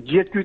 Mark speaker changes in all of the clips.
Speaker 1: GHQ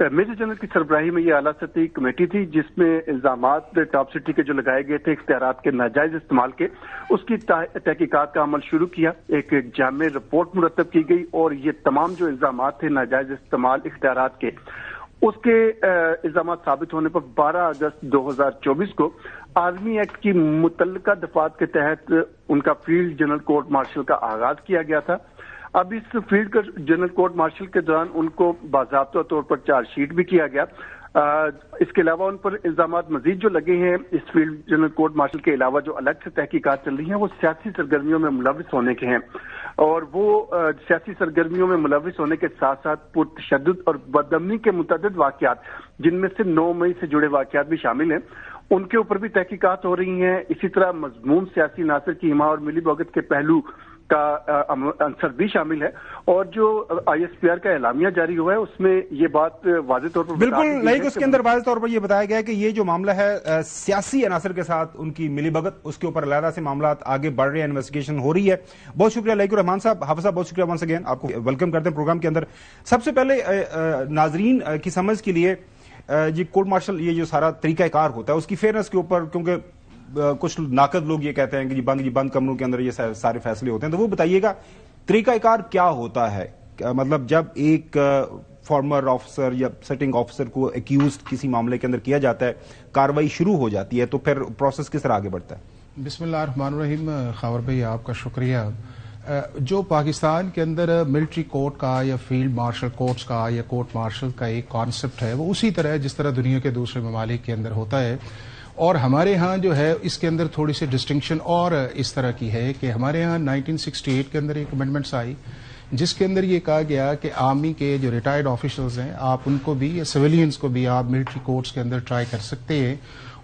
Speaker 1: major general کی سربراہی میں یہ اعلیٰ سطحی کمیٹی تھی جس میں الزامات ٹاپ سٹی کے جو لگائے گئے تھے اختیارات کے ناجائز استعمال کے، اس کی تحقیقات کا عمل شروع کیا، ایک جامع رپورٹ مرتب کی گئی اور یہ تمام جو الزامات تھے ناجائز استعمال اختیارات کے، اس کے الزامات ثابت ہونے پر 12 اگست 2024 کو آرمی ایکٹ کی متعلقہ دفعات کے تحت ان کا فیلڈ جنرل کورٹ مارشل کا آغاز کیا گیا تھا۔ اب اس فیلڈ جنرل کورٹ مارشل کے دوران ان کو باضابطہ طور پر چارج شیٹ بھی کیا گیا۔ اس کے علاوہ ان پر الزامات مزید جو لگے ہیں اس فیلڈ جنرل کورٹ مارشل کے علاوہ جو الگ سے تحقیقات چل رہی ہیں وہ سیاسی سرگرمیوں میں ملوث ہونے کے ہیں، اور وہ سیاسی سرگرمیوں میں ملوث ہونے کے ساتھ ساتھ پرتشدد اور بدامنی کے متعدد واقعات جن میں سے 9 مئی سے جڑے واقعات بھی شامل ہیں ان کے اوپر بھی تحقیقات ہو رہی ہیں۔ اسی طرح مضمون سیاسی عناصر کی حمایت اور ملی بھگت کے پہلو کا عنصر بھی شامل ہے، اور جو آئی ایس پی آر کا اعلامیہ جاری ہوا ہے اس میں یہ بات واضح طور پر
Speaker 2: بالکل نہیں، اس کے اندر واضح طور پر یہ بتایا گیا ہے کہ یہ جو معاملہ ہے سیاسی عناصر کے ساتھ ان کی ملی بھگت، اس کے اوپر علیحدہ سے معاملات آگے بڑھ رہے ہیں، انویسٹیگیشن ہو رہی ہے۔ بہت شکریہ لائق الرحمان صاحب، حافظ صاحب بہت شکریہ ونس اگین، آپ کو ویلکم کرتے ہیں پروگرام کے اندر۔ سب سے پہلے ناظرین کی سمجھ کے لیے جی کورٹ مارشل یہ جو سارا طریقہ کار ہوتا ہے اس کی فیئرنس کے اوپر، کیونکہ کچھ ناقد لوگ یہ کہتے ہیں کہ جی بند کمروں کے اندر یہ سارے فیصلے ہوتے ہیں، تو وہ بتائیے گا طریقہ کار کیا ہوتا ہے؟ مطلب جب ایک فارمر آفیسر یا سٹنگ آفیسر کو ایکیوزڈ کسی معاملے کے اندر کیا جاتا ہے، کاروائی شروع ہو جاتی ہے، تو پھر پروسیس کس طرح آگے بڑھتا ہے؟
Speaker 3: بسم اللہ الرحمن الرحیم۔ خاور بھائی آپ کا شکریہ۔ جو پاکستان کے اندر ملٹری کورٹ کا یا فیلڈ مارشل کورٹس کا یا کورٹ مارشل کا ایک کانسیپٹ ہے وہ اسی طرح جس طرح دنیا کے دوسرے ممالک کے اندر ہوتا ہے، اور ہمارے ہاں جو ہے اس کے اندر تھوڑی سی ڈسٹنکشن اور اس طرح کی ہے کہ ہمارے ہاں 1968 کے اندر ایک امینڈمنٹس آئی جس کے اندر یہ کہا گیا کہ آرمی کے جو ریٹائرڈ آفیشلز ہیں آپ ان کو بھی یا سویلینز کو بھی آپ ملٹری کورٹس کے اندر ٹرائی کر سکتے ہیں،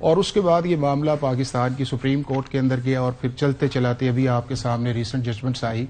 Speaker 3: اور اس کے بعد یہ معاملہ پاکستان کی سپریم کورٹ کے اندر گیا اور پھر چلتے چلاتے ابھی آپ کے سامنے ریسنٹ ججمنٹس آئی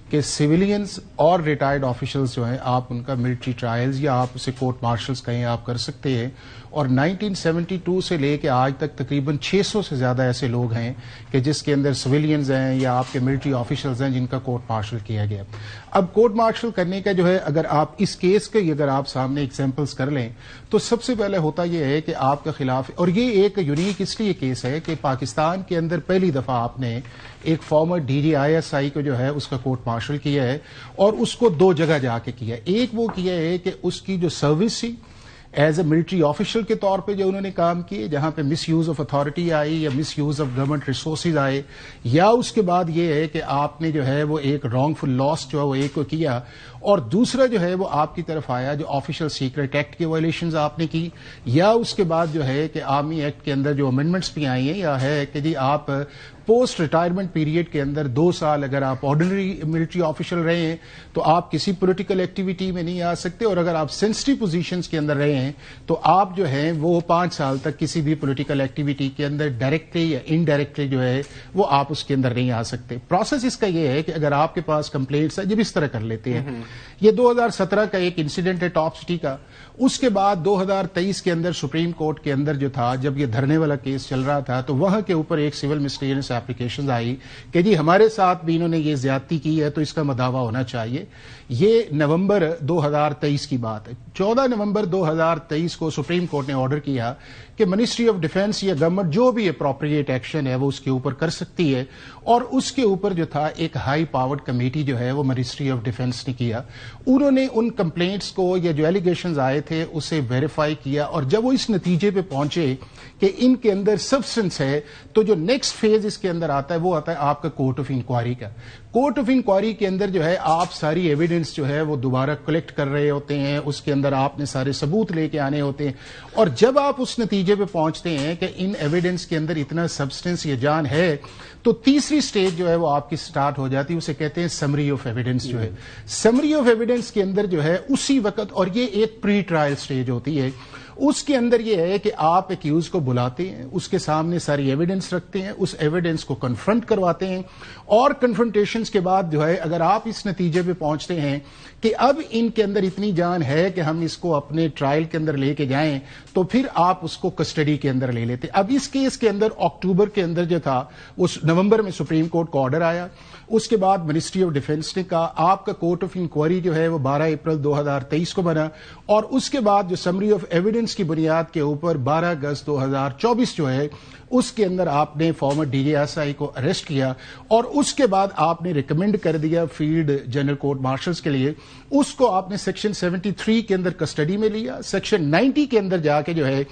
Speaker 3: کہ سویلینز اور ریٹائرڈ آفیشلز جو ہیں آپ ان کا ملٹری ٹرائلز یا آپ اسے کورٹ مارشلز کہیں آپ کر سکتے ہیں، اور 1972 سے لے کے آج تک تقریباً 600 سے زیادہ ایسے لوگ ہیں کہ جس کے اندر سویلینز ہیں یا آپ کے ملٹری آفیشلز ہیں جن کا کورٹ مارشل کیا گیا۔ اب کورٹ مارشل کرنے کا جو ہے اگر آپ اس کیس کے اگر آپ سامنے ایگزامپلز کر لیں تو سب سے پہلے ہوتا یہ ہے کہ آپ کے خلاف، اور یہ ایک یونیک اس لیے کیس ہے کہ پاکستان کے اندر پہلی دفعہ آپ نے ایک former D G I S I کو جو ہے اس کا کورٹ مارشل کیا ہے، اور اس کو 2 جگہ جا کے کیا ہے۔ ایک وہ کیا ہے کہ اس کی جو سروس تھی ایز اے ملٹری آفیشل کے طور پہ جو انہوں نے کام کیے جہاں پہ مس یوز آف اتھارٹی آئی یا مس یوز آف گورنمنٹ ریسورسز آئے، یا اس کے بعد یہ ہے کہ آپ نے جو ہے وہ ایک رانگ فل لاس جو ہے وہ ایک کو کیا، اور دوسرا جو ہے وہ آپ کی طرف آیا جو آفیشل سیکرٹ ایکٹ کے وائلیشنز آپ نے کی، یا اس کے بعد جو ہے کہ آرمی ایکٹ کے اندر جو امینڈمنٹس بھی آئی ہیں یا ہے کہ جی آپ پوسٹ ریٹائرمنٹ پیریڈ کے اندر 2 سال اگر آپ آرڈنری ملٹری آفیشل رہے ہیں تو آپ کسی پولیٹیکل ایکٹیویٹی میں نہیں آ سکتے، اور اگر آپ سینسٹیو پوزیشنز کے اندر رہے ہیں تو آپ جو ہیں وہ 5 سال تک کسی بھی پولیٹیکل ایکٹیویٹی کے اندر ڈائریکٹلی یا انڈائریکٹلی جو ہے وہ آپ اس کے اندر نہیں آ سکتے۔ پروسیس اس کا یہ ہے کہ اگر آپ کے پاس کمپلینٹس ہے جب اس طرح کر لیتے ہیں، یہ 2017 کا ایک انسیڈنٹ ہے ٹاپ سٹی کا، اس کے بعد 2023 کے اندر سپریم کورٹ کے اندر جو تھا جب یہ دھرنے والا کیس چل رہا تھا تو وہاں کے اوپر ایک سول مسٹیرینس ایپلیکیشن آئی کہ جی ہمارے ساتھ بھی انہوں نے یہ زیادتی کی ہے تو اس کا مداوع ہونا چاہیے۔ یہ نومبر 2023 کی بات ہے۔ 14 نومبر 2023 کو سپریم کورٹ نے آرڈر کیا کہ منسٹری آف ڈیفنس یا گورنمنٹ جو بھی اپروپریٹ ایکشن ہے وہ اس کے اوپر کر سکتی ہے، اور اس کے اوپر جو تھا ایک ہائی پاورڈ کمیٹی جو ہے وہ منسٹری آف ڈیفنس نے کیا، انہوں نے ان کمپلینٹس کو یا جو ایلیگیشنز آئے تھے اسے ویریفائی کیا، اور جب وہ اس نتیجے پہ پہنچے کہ ان کے اندر سبسٹنس ہے تو جو نیکسٹ فیز اس کے اندر آتا ہے وہ آتا ہے آپ کا کورٹ آف انکوائری کا۔ کورٹ آف انکوائری کے اندر جو ہے آپ ساری ایویڈنس جو ہے وہ دوبارہ کلیکٹ کر رہے ہوتے ہیں، اس کے اندر آپ نے سارے ثبوت لے کے آنے ہوتے ہیں، اور جب آپ اس نتیجے پہ پہنچتے ہیں کہ ان ایویڈنس کے اندر اتنا سبسٹنس یا جان ہے تو تیسری سٹیج جو ہے وہ آپ کی سٹارٹ ہو جاتی ہے، اسے کہتے ہیں سمری آف ایویڈنس جو ہے۔ سمری آف ایویڈنس کے اندر جو ہے اسی وقت، اور یہ ایک پری ٹرائل سٹیج ہوتی ہے، اس کے اندر یہ ہے کہ آپ ایکیوز کو بلاتے ہیں, اس کے سامنے ساری ایویڈنس رکھتے ہیں, اس ایویڈنس کو کنفرنٹ کرواتے ہیں, اور کنفرنٹیشنز کے بعد جو ہے اگر آپ اس نتیجے پہ پہنچتے ہیں کہ اب ان کے اندر اتنی جان ہے کہ ہم اس کو اپنے ٹرائل کے اندر لے کے جائیں, تو پھر آپ اس کو کسٹڈی کے اندر لے لیتے. اب اس کیس کے اندر اکتوبر کے اندر جو تھا, اس نومبر میں سپریم کورٹ کا آرڈر آیا, اس کے بعد منسٹری آف ڈیفنس نے کہا, آپ کا کورٹ آف انکوائری جو ہے وہ 12 اپریل 2023 کو بنا, اور اس کے بعد جو سمری آف ایویڈنس کی بنیاد کے اوپر 12 اگست 2024 جو ہے اس کے اندر آپ نے former D G S I کو اریسٹ کیا, اور اس کے بعد آپ نے ریکمینڈ کر دیا فیلڈ جنرل کورٹ مارشلز کے لیے, اس کو آپ نے سیکشن 73 کے اندر کسٹڈی میں لیا, سیکشن 90 کے اندر جا کے جو ہے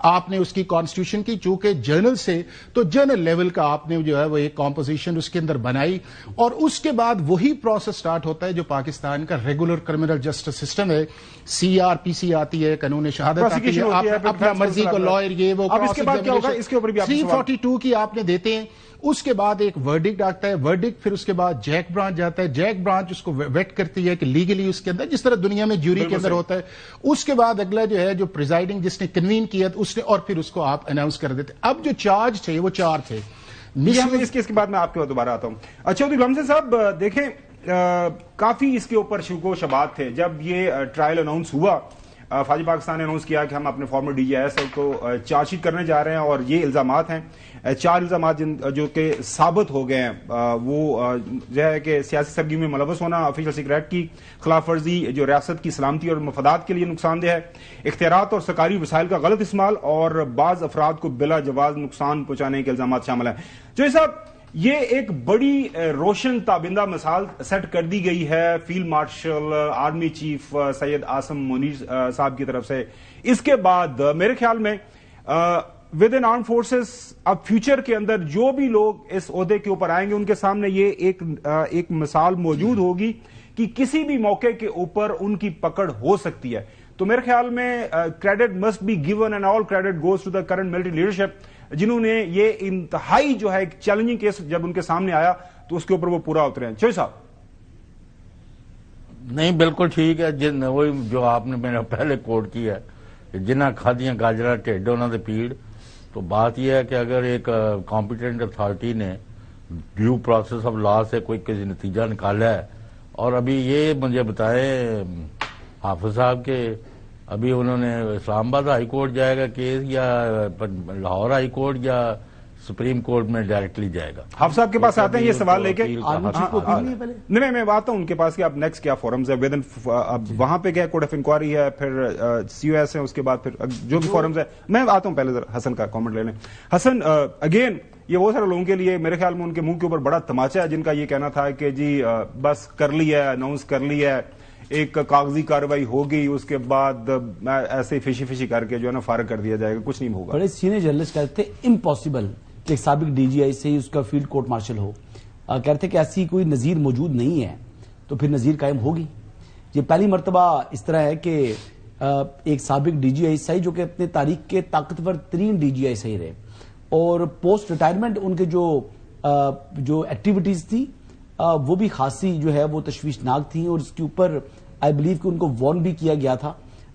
Speaker 3: آپ نے اس کی کانسٹیٹیوشن کی, چونکہ جرنل سے تو جرنل لیول کا آپ نے جو ہے وہ ایک کمپوزیشن اس کے اندر بنائی, اور اس کے بعد وہی پروسیس سٹارٹ ہوتا ہے جو پاکستان کا ریگولر کرمنل جسٹس سسٹم ہے. سی آر پی سی آتی ہے, قانون شہادت آتی ہے, آپ اپنا مرضی کو لائر یہ وہ 342 کی آپ نے دیتے ہیں. اس کے بعد ایک ورڈکٹ آتا ہے, ورڈکٹ پھر اس کے بعد جیک برانچ جاتا ہے, جیک برانچ اس کو ویٹ کرتی ہے کہ لیگلی اس کے اندر جس طرح دنیا میں جیوری کے اندر ہوتا ہے. اس کے بعد اگلا جو ہے جو پریزائڈنگ جس نے کنوین کیا اس نے, اور پھر اس کو آپ اناؤنس کر دیتے. اب جو چارج تھے وہ 4 تھے.
Speaker 2: اس کے بعد میں آپ کے بعد دوبارہ آتا ہوں. اچھا عبد الحمید صاحب دیکھیں, کافی اس کے اوپر شکوک و شبہات تھے جب یہ ٹرائل اناؤنس ہوا. فوج پاکستان نے اناؤنس کیا کہ ہم اپنے فارمر ڈی جی ایس کو چارج شیٹ کرنے جا رہے ہیں, اور یہ الزامات ہیں 4 الزامات جو کہ ثابت ہو گئے ہیں. وہ جو ہے کہ سیاسی سرگرمی میں ملوث ہونا, آفیشل سیکریٹ کی خلاف ورزی جو ریاست کی سلامتی اور مفادات کے لیے نقصان دہ ہے, اختیارات اور سرکاری وسائل کا غلط استعمال, اور بعض افراد کو بلا جواز نقصان پہنچانے کے الزامات شامل ہیں. جو صاحب یہ ایک بڑی روشن تابندہ مثال سیٹ کر دی گئی ہے field marshal army chief Syed Asim Munir صاحب کی طرف سے. اس کے بعد میرے خیال میں ود ان آرم فورسز اب فیوچر کے اندر جو بھی لوگ اس عہدے کے اوپر آئیں گے ان کے سامنے یہ ایک مثال موجود ہوگی کہ کسی بھی موقع کے اوپر ان کی پکڑ ہو سکتی ہے. تو میرے خیال میں credit must be given and all credit goes to the current military leadership, جنہوں نے یہ انتہائی جو ہے ایک چیلنجنگ کیس جب ان کے سامنے آیا تو اس کے اوپر وہ پورا اترے ہیں. چوہی صاحب
Speaker 4: نہیں بالکل ٹھیک ہے, وہی جو آپ نے میرا پہلے کوٹ کیا ہے, جنہ کھادیاں گاجرا ٹھڈ انہوں نے پیڑ. تو بات یہ ہے کہ اگر ایک کمپیٹنٹ اتھارٹی نے ڈیو پروسیس آف لا سے کوئی کسی نتیجہ نکالا ہے, اور ابھی یہ مجھے بتائیں حافظ صاحب کے ابھی انہوں نے اسلام آباد ہائی کورٹ جائے گا کیس, یا لاہور ہائی کورٹ, یا سپریم کورٹ میں ڈائریکٹلی جائے گا؟
Speaker 2: حافظ صاحب کے پاس آتے ہیں یہ سوال لے کے. نہیں میں بات ہوں ان کے پاس کہ اب نیکسٹ کیا فورمز ہے, اب وہاں پہ گئے کورٹ آف انکوائری ہے, پھر سی او ایس ہے, اس کے بعد پھر جو بھی فورمز ہے. میں آتا ہوں پہلے حسن کا کامنٹ لے لیں. حسن اگین یہ وہ سارے لوگوں کے لیے میرے خیال میں ان کے منہ کے اوپر بڑا تماچا ہے جن کا یہ کہنا تھا کہ جی بس کر لی ہے, اناؤنس کر لی ہے, ایک کاغذی کارروائی ہوگی, اس کے بعد ایسے فشی کر کے جو ہے نا فارغ کر دیا جائے گا, کچھ نہیں ہوگا.
Speaker 5: بڑے سینئر جرنلسٹ کہتے تھے امپاسبل کہ ایک سابق ڈی جی آئی سے ہی اس کا فیلڈ کورٹ مارشل ہو. کہتے کہ ایسی کوئی نظیر موجود نہیں ہے, تو پھر نظیر قائم ہوگی. یہ پہلی مرتبہ اس طرح ہے کہ ایک سابق ڈی جی آئی صحیح جو کہ اپنے تاریخ کے طاقتور ترین ڈی جی آئی صحیح رہے, اور پوسٹ ریٹائرمنٹ ان کے جو ایکٹیویٹیز تھی وہ بھی خاصی جو ہے وہ تشویشناک تھیں, اور اس کے اوپر آئی بلیو کہ ان کو وارن بھی کیا گیا تھا,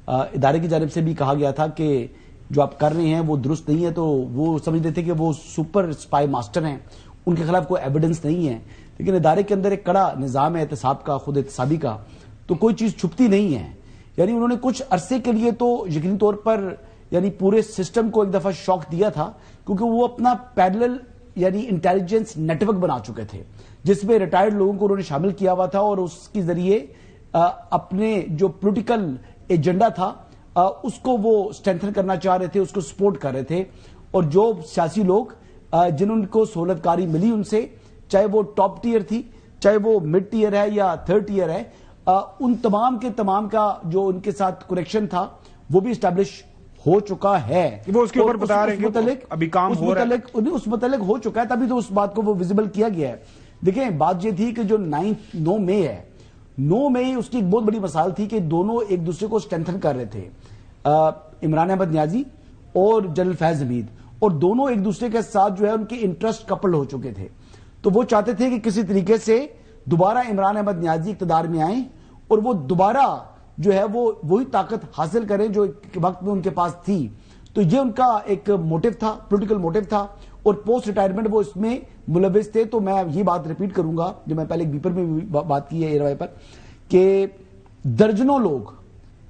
Speaker 5: ادارے کی جانب سے بھی کہا گیا تھا کہ جو آپ کر رہے ہیں وہ درست نہیں ہے. تو وہ سمجھتے تھے کہ وہ سپر اسپائی ماسٹر ہیں, ان کے خلاف کوئی ایویڈنس نہیں ہے, لیکن ادارے کے اندر ایک کڑا نظام ہے احتساب کا, خود احتسابی کا, تو کوئی چیز چھپتی نہیں ہے. یعنی انہوں نے کچھ عرصے کے لیے تو یقینی طور پر یعنی پورے سسٹم کو ایک دفعہ شوق دیا تھا, کیونکہ وہ اپنا پیرلل یعنی انٹیلیجنس نیٹ ورک بنا چکے تھے جس میں ریٹائرڈ لوگوں کو انہوں نے شامل کیا ہوا تھا, اور اس کے ذریعے اپنے جو پولیٹیکل ایجنڈا تھا اس کو وہ اسٹرینتھن کرنا چاہ رہے تھے, اس کو سپورٹ کر رہے تھے. اور جو سیاسی لوگ جنہوں کو سہولت کاری ملی ان سے, چاہے وہ ٹاپ ٹیئر تھی, چاہے وہ مڈ ٹیئر ہے یا تھرڈ ٹیئر ہے, ان تمام کے تمام کا جو ان کے ساتھ کنیکشن تھا وہ بھی اسٹیبلش ہو چکا ہے.
Speaker 2: وہ اس کے اوپر بتا رہے ہیں کہ ابھی کام ہو رہا ہے,
Speaker 5: اس متعلق ہو چکا ہے, تبھی تو اس بات کو وہ ویزیبل کیا گیا ہے. دیکھیں بات یہ تھی کہ جو 9 مئی ہے, 9 مئی اس کی ایک بہت بڑی مثال تھی کہ دونوں ایک دوسرے کو اسٹرینتھن کر رہے تھے, عمران احمد نیازی اور جنرل فیض حمید, اور دونوں ایک دوسرے کے ساتھ جو ہے ان کے انٹرسٹ کپل ہو چکے تھے. تو وہ چاہتے تھے کہ کسی طریقے سے دوبارہ عمران احمد نیازی اقتدار میں آئیں اور وہ دوبارہ جو ہے وہ وہی طاقت حاصل کریں جو ایک وقت میں ان کے پاس تھی. تو یہ ان کا ایک موٹیو تھا, پولیٹیکل موٹیو تھا, اور پوسٹ ریٹائرمنٹ وہ اس میں ملوث تھے. تو میں یہ بات ریپیٹ کروں گا جو میں پہلے ایک بیپر میں بات کی ہے اے روایت پر, کہ درجنوں لوگ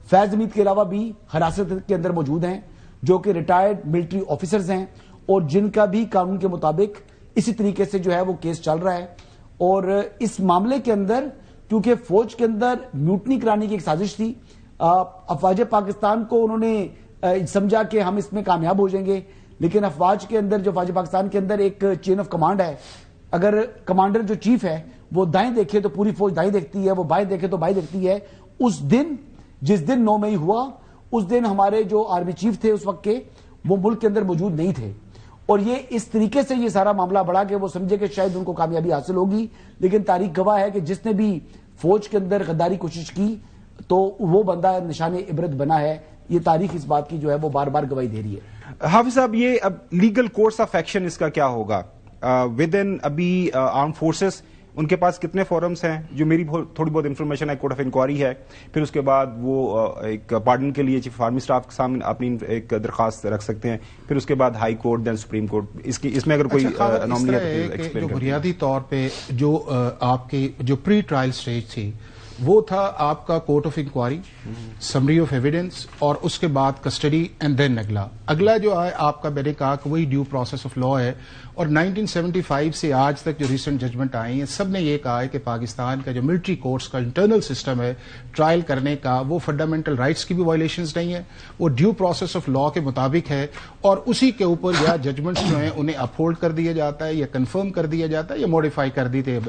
Speaker 5: فیض حمید کے علاوہ بھی حراست کے اندر موجود ہیں جو کہ ریٹائرڈ ملٹری آفیسرز ہیں, اور جن کا بھی قانون کے مطابق اسی طریقے سے جو ہے وہ کیس چل رہا ہے. اور اس معاملے کے اندر کیونکہ فوج کے اندر میوٹنی کرانے کی ایک سازش تھی, افواج پاکستان کو انہوں نے سمجھا کہ ہم اس میں کامیاب ہو جائیں گے, لیکن افواج کے اندر جو افواج پاکستان کے اندر ایک چین آف کمانڈ ہے, اگر کمانڈر جو چیف ہے وہ دائیں دیکھے تو پوری فوج دائیں دیکھتی ہے, وہ بائیں دیکھے تو بائیں دیکھتی ہے. اس دن جس دن 9 مئی ہوا اس دن ہمارے جو آرمی چیف تھے اس وقت کے وہ ملک کے اندر موجود نہیں تھے, اور یہ اس طریقے سے یہ سارا معاملہ بڑھا کہ وہ سمجھے کہ شاید ان کو کامیابی حاصل ہوگی. لیکن تاریخ گواہ ہے کہ جس نے بھی فوج کے اندر غداری کوشش کی تو وہ بندہ نشان عبرت بنا ہے. یہ تاریخ اس بات کی جو ہے وہ بار بار گواہی دے رہی ہے.
Speaker 2: حافظ صاحب, یہ اب لیگل کورس آف ایکشن اس کا کیا ہوگا ود ان ابھی آرم فورسز, ان کے پاس کتنے فورمز ہیں؟ جو میری تھوڑی بہت انفارمیشن ہے کورٹ آف انکوائری ہے, پھر اس کے بعد وہ ایک پارڈن کے لیے چیف آرمی اسٹاف کے سامنے اپنی ایک درخواست رکھ سکتے ہیں, پھر اس کے بعد ہائی کورٹ دین سپریم کورٹ. اس میں اگر کوئی انوملی ہے
Speaker 3: جو بنیادی طور پہ جو آپ کی جو پری ٹرائل سٹیج تھی وہ تھا آپ کا court of inquiry, summary of evidence, اور اس کے بعد کسٹڈی, اینڈ دین اگلا جو ہے آپ کا, میں نے کہا کہ وہی ڈیو پروسیس آف لا ہے. اور 1975 سے آج تک جو ریسنٹ ججمنٹ آئی ہیں سب نے یہ کہا ہے کہ پاکستان کا جو ملٹری کورٹس کا انٹرنل سسٹم ہے ٹرائل کرنے کا, وہ فنڈامنٹل رائٹس کی بھی وائلیشنز نہیں ہے, وہ ڈیو پروسیس آف لا کے مطابق ہے, اور اسی کے اوپر یا ججمنٹس جو ہیں انہیں اپہولڈ کر دیا جاتا ہے یا کنفرم کر دیا جاتا ہے یا موڈیفائی کر دیتے ہیں.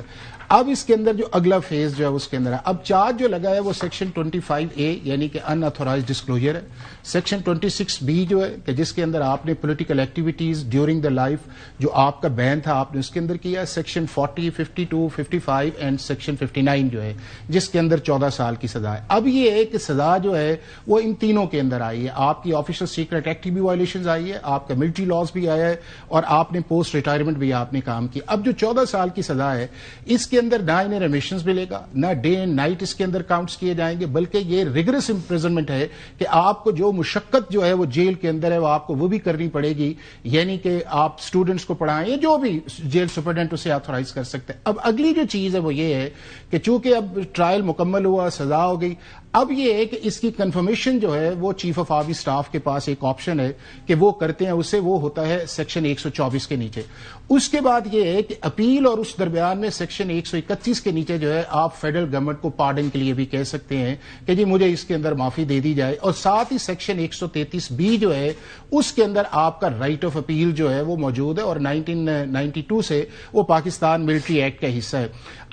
Speaker 3: اب اس کے اندر جو اگلا فیز جو ہے اس کے اندر ہے, اب چارج جو لگا ہے وہ سیکشن 25A یعنی کہ ان اتھورائزڈ ڈسکلوجر ہے, سیکشن 26B جو ہے کہ جس کے اندر آپ نے political activities during the life جو آپ کا بین تھا آپ نے اس کے اندر کیا, سیکشن 40, 52, 55 اینڈ سیکشن 59 جو ہے جس کے اندر 14 سال کی سزا ہے. اب یہ ہے کہ سزا جو ہے وہ ان تینوں کے اندر آئی ہے, آپ کی آفیشل سیکرٹ ایکٹ کی بھی وائلیشنز آئی ہے, آپ کا ملٹری لاز بھی آیا ہے, اور آپ نے پوسٹ ریٹائرمنٹ بھی آپ نے کام کیا. اب جو 14 سال کی سزا ہے اس کے اندر نہ انہیں ریمیشنز ملے گا, نہ ڈے اینڈ نائٹ اس کے اندر کاؤنٹس کیے جائیں گے, بلکہ یہ ریگرس امپریزنمنٹ ہے کہ آپ کو جو مشقت جو ہے وہ جیل کے اندر ہے وہ آپ کو وہ بھی کرنی پڑے گی, یعنی کہ آپ اسٹوڈنٹس کو پڑھائیں یا جو بھی جیل سپرڈنٹ اسے آتھورائز کر سکتے ہیں. اب اگلی جو چیز ہے وہ یہ ہے کہ چونکہ اب ٹرائل مکمل ہوا, سزا ہو گئی, اب یہ ہے کہ اس کی کنفرمیشن جو ہے وہ چیف آف آرمی اسٹاف کے پاس ایک آپشن ہے کہ وہ کرتے ہیں, اسے وہ ہوتا ہے سیکشن 124 کے نیچے. اس کے بعد یہ ہے کہ اپیل اور اس درمیان میں سیکشن 131 کے نیچے جو ہے آپ فیڈرل گورنمنٹ کو پارڈن کے لیے بھی کہہ سکتے ہیں کہ جی مجھے اس کے اندر معافی دے دی جائے, اور ساتھ ہی سیکشن 133B جو ہے اس کے اندر آپ کا رائٹ آف اپیل جو ہے وہ موجود ہے, اور 1992 سے وہ پاکستان ملٹری ایکٹ کا حصہ ہے.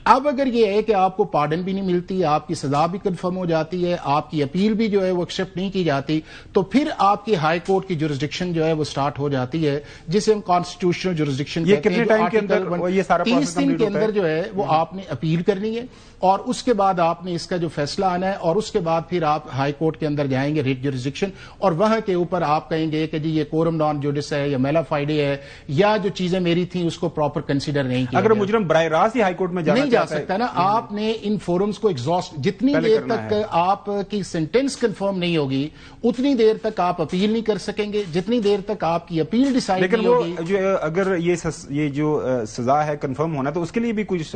Speaker 3: اب اگر یہ ہے کہ آپ کو پارڈن بھی نہیں ملتی, آپ کی سزا بھی کنفرم ہو جاتی ہے, آپ کی اپیل بھی جو ہے وہ ایکسپٹ نہیں کی جاتی, تو پھر آپ کی ہائی کورٹ کی جورسڈکشن جو ہے وہ سٹارٹ ہو جاتی ہے جسے ہم کانسٹیٹیوشنل جورسڈکشن کہتے ہیں.
Speaker 2: یہ کتنے ٹائم کے اندر یہ سارا پروسیس
Speaker 5: 30 دن کے اندر جو ہے وہ آپ نے اپیل کرنی ہے, اور اس کے بعد آپ نے اس کا جو فیصلہ آنا ہے, اور اس کے بعد پھر آپ ہائی کورٹ کے اندر جائیں گے ریٹ جورسڈکشن, اور وہاں کے اوپر آپ کہیں گے کہ جی یہ کورم نان جوڈس ہے یا میلا فائڈے ہے, یا جو چیزیں میری تھیں اس کو پراپر کنسیڈر نہیں کیا.
Speaker 2: اگر مجرم براہ راست ہی ہائی کورٹ میں
Speaker 5: نہیں جا سکتا نا, آپ نے ان فورمز کو ایگزاسٹ جتنی دیر تک آپ کی سینٹینس کنفرم نہیں ہوگی اتنی دیر تک آپ اپیل نہیں کر سکیں گے, جتنی دیر تک آپ کی اپیل ڈیسائیڈ نہیں ہوگی.
Speaker 2: لیکن وہ اگر یہ جو سزا ہے کنفرم ہونا تو اس کے لیے بھی کچھ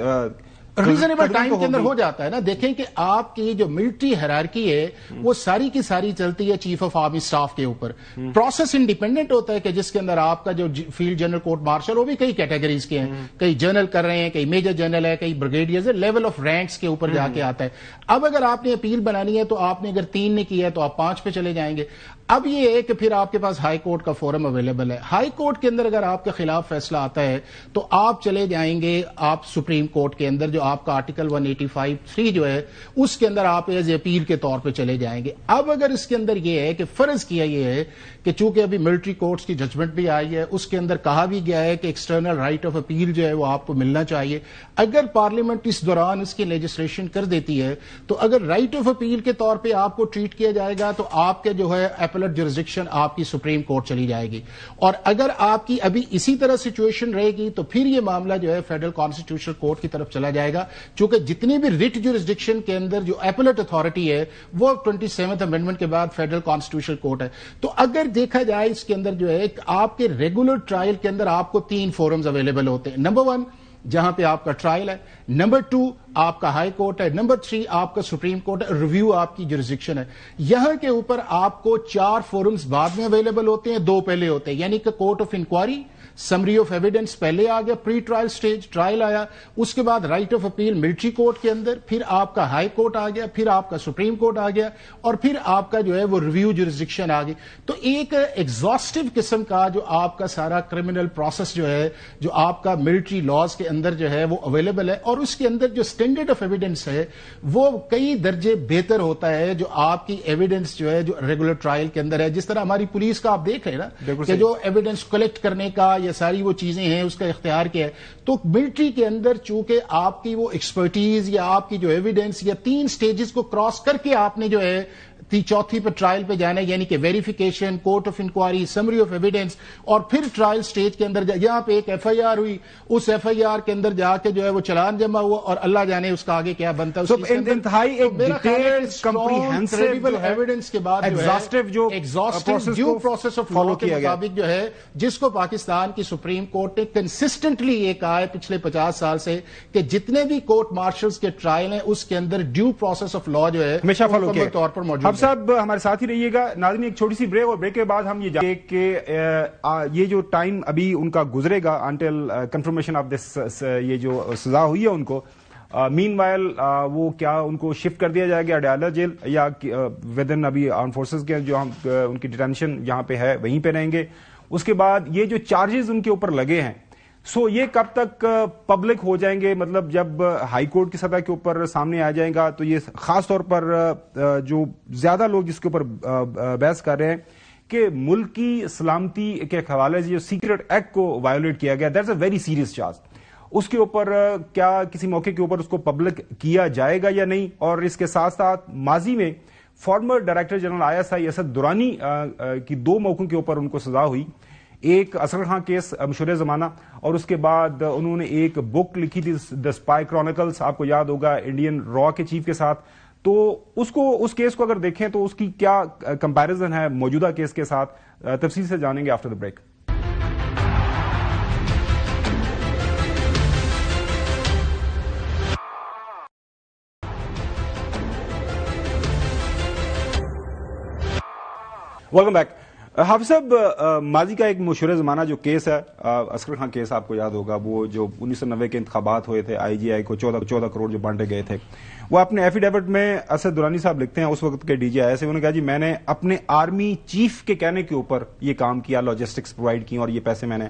Speaker 5: ریزنیبل ٹائم کے اندر ہو جاتا ہے نا. دیکھیں کہ آپ کی جو ملٹری ہیرارکی ہے وہ ساری کی ساری چلتی ہے چیف آف آرمی اسٹاف کے اوپر. پروسیس انڈیپینڈنٹ ہوتا ہے کہ جس کے اندر آپ کا جو فیلڈ جنرل کورٹ مارشل وہ بھی کئی کیٹیگریز کے ہیں, کئی جنرل کر رہے ہیں, کئی میجر جنرل ہے, کئی بریگیڈیئر, لیول آف رینکس کے اوپر جا کے آتا ہے. اب اگر آپ نے اپیل بنانی ہے تو آپ نے اگر 3 نے کی ہے تو آپ 5 پہ چلے جائیں گے. اب یہ ہے کہ پھر آپ کے پاس ہائی کورٹ کا فورم اویلیبل ہے. ہائی کورٹ کے اندر اگر آپ کے خلاف فیصلہ آتا ہے تو آپ چلے جائیں گے آپ سپریم کورٹ کے اندر, جو آپ کا آرٹیکل 185(3) جو ہے اس کے اندر آپ ایز اپیل کے طور پہ چلے جائیں گے. اب اگر اس کے اندر یہ ہے کہ فرض کیا یہ ہے کہ چونکہ ابھی ملٹری کورٹس کی ججمنٹ بھی آئی ہے, اس کے اندر کہا بھی گیا ہے کہ ایکسٹرنل رائٹ آف اپیل جو ہے وہ آپ کو ملنا چاہیے. اگر پارلیمنٹ اس دوران اس کی لیجسلیشن کر دیتی ہے تو اگر رائٹ آف اپیل کے طور پہ آپ کو ٹریٹ کیا جائے گا تو آپ کے جو ہے
Speaker 3: ایپلٹ جورسڈکشن آپ کی سپریم کورٹ چلی جائے گی. اور اگر آپ کی ابھی اسی طرح سچویشن رہے گی تو پھر یہ معاملہ جو ہے فیڈرل کانسٹیٹیوشنل کورٹ کی طرف چلا جائے گا, چونکہ جتنی بھی ریٹ جورسڈکشن کے اندر جو ایپلٹ اتھارٹی ہے وہ 27th امینڈمنٹ کے بعد فیڈرل کانسٹیٹیوشنل کورٹ ہے. تو اگر دیکھا جائے اس کے اندر جو ہے آپ کے ریگولر ٹرائل کے اندر آپ کو 3 فورمز اویلیبل ہوتے ہیں. نمبر 1 جہاں پہ آپ کا ٹرائل ہے, نمبر 2 آپ کا ہائی کورٹ ہے, نمبر 3 آپ کا سپریم کورٹ ہے, ریویو آپ کی جورسڈکشن ہے. یہاں کے اوپر آپ کو 4 فورمز بعد میں اویلیبل ہوتے ہیں, 2 پہلے ہوتے ہیں, یعنی کہ court of inquiry, summary of evidence پہلے آ گیا, پری ٹرائل سٹیج ٹرائل آیا, اس کے بعد right of appeal military court کے اندر, پھر آپ کا ہائی کورٹ آ گیا, پھر آپ کا سپریم کورٹ آ گیا, اور پھر آپ کا جو ہے وہ ریویو جورسڈکشن آ گئی. تو ایک ایگزاسٹو قسم کا جو آپ کا سارا کرمنل پروسیس جو ہے جو آپ کا ملٹری لاز کے اندر جو ہے وہ اویلیبل ہے, اور اس کے اندر جو اسٹینڈرڈ آف ایویڈنس ہے وہ کئی درجے بہتر ہوتا ہے جو آپ کی ایویڈنس جو ہے جو ریگولر ٹرائل کے اندر ہے. جس طرح ہماری پولیس کا آپ دیکھ رہے ہیں نا کہ جو ایویڈنس کلیکٹ کرنے کا یہ ساری وہ چیزیں ہیں اس کا اختیار کیا ہے, تو ملٹری کے اندر چونکہ آپ کی وہ ایکسپرٹیز یا آپ کی جو ایویڈنس یا 3 سٹیجز کو کراس کر کے آپ نے جو ہے چوتھی پہ ٹرائل پہ جانا ہے, یعنی کہ verification, court of inquiry, summary of evidence, اور پھر ٹرائل سٹیج کے اندر یہاں پہ ایک ایف آئی آر ہوئی, اس ایف آئی آر کے اندر جا کے جو ہے وہ چلان جمع ہوا, اور اللہ جانے اس کا آگے کیا بنتا ہے.
Speaker 2: انتہائی ایک ڈیٹیلڈ کمپریہنسو
Speaker 3: ایویڈنس کے بعد
Speaker 2: exhaustive
Speaker 3: due process of law کے مطابق جو ہے جس کو پاکستان کی سپریم کورٹ نے کنسسٹنٹلی یہ کہا ہے پچھلے 50 سال سے کہ جتنے بھی کورٹ مارشلز کے ٹرائل ہیں اس کے اندر ڈیو پروسیس آف لا جو ہے
Speaker 2: ہمیشہ فالو کیا
Speaker 3: طور پر موجود.
Speaker 2: صاحب ہمارے ساتھ ہی رہیے گا. ناظرین ایک چھوٹی سی بریک, اور بریک کے بعد ہم یہ جانیں کہ یہ جو ٹائم ابھی ان کا گزرے گا انٹل کنفرمیشن آف دس, یہ جو سزا ہوئی ہے ان کو, مین وائل وہ کیا ان کو شفٹ کر دیا جائے گا اڈیالہ جیل, یا ود ان ابھی آرم فورسز کے جو ہم ان کی ڈیٹینشن یہاں پہ ہے وہیں پہ رہیں گے. اس کے بعد یہ جو چارجز ان کے اوپر لگے ہیں یہ کب تک پبلک ہو جائیں گے؟ مطلب جب ہائی کورٹ کی سطح کے اوپر سامنے آ جائے گا تو یہ خاص طور پر جو زیادہ لوگ جس کے اوپر بحث کر رہے ہیں کہ ملک کی سلامتی کے حوالے سے جو سیکرٹ ایکٹ کو وائلیٹ کیا گیا, that's a very serious charge. اس کے اوپر کیا کسی موقع کے اوپر اس کو پبلک کیا جائے گا یا نہیں؟ اور اس کے ساتھ ساتھ ماضی میں former director general I S I Asad Durrani کی 2 موقعوں کے اوپر ان کو سزا ہوئی. ایک اصغر خان کیس مشہور زمانہ, اور اس کے بعد انہوں نے ایک بک لکھی تھی دا اسپائی کرونیکلز, آپ کو یاد ہوگا, انڈین را کے چیف کے ساتھ. تو اس کیس کو اگر دیکھیں تو اس کی کیا کمپیریزن ہے موجودہ کیس کے ساتھ, تفصیل سے جانیں گے after the break. Welcome back. حافظ صاحب, ماضی کا ایک مشہور زمانہ جو کیس ہے اصغر خان کیس, آپ کو یاد ہوگا, وہ جو 1990 کے انتخابات ہوئے تھے, آئی جی آئی کو 14 کروڑ جو بانٹے گئے تھے, وہ اپنے ایفیڈیوٹ میں اسد درانی صاحب لکھتے ہیں, اس وقت کے ڈی جی آئی سے, انہوں نے کہا جی میں نے اپنے آرمی چیف کے کہنے کے اوپر یہ کام کیا, لاجسٹکس پرووائڈ کی, اور یہ پیسے میں نے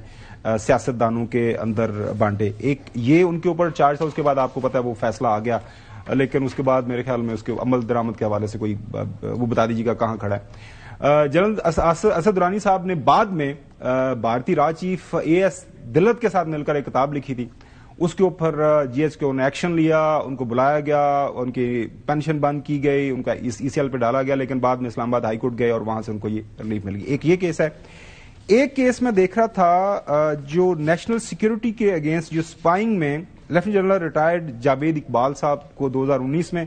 Speaker 2: سیاست دانوں کے اندر بانٹے. ایک یہ ان کے اوپر چارج تھا. اس کے بعد آپ کو پتا ہے وہ فیصلہ آ گیا, لیکن اس کے بعد میرے خیال میں اس کے عمل درآمد کے حوالے سے کوئی وہ بتا دیجیے گا کہاں کھڑا ہے. جنرل اسد درانی صاحب نے بعد میں بھارتی راج چیف اے ایس دلت کے ساتھ مل کر ایک کتاب لکھی تھی. اس کے اوپر جی ایچ کے نے ایکشن لیا, ان کو بلایا گیا, ان کی پینشن بند کی گئی, ان کا ای سی ایل پہ ڈالا گیا, لیکن بعد میں اسلام آباد ہائی کورٹ گئے اور وہاں سے ان کو یہ ریلیف مل گئی. ایک یہ کیس ہے. ایک کیس میں دیکھ رہا تھا جو نیشنل سیکیورٹی کے اگینسٹ جو اسپائنگ میں lieutenant general retired Javed Iqbal صاحب کو 2019 میں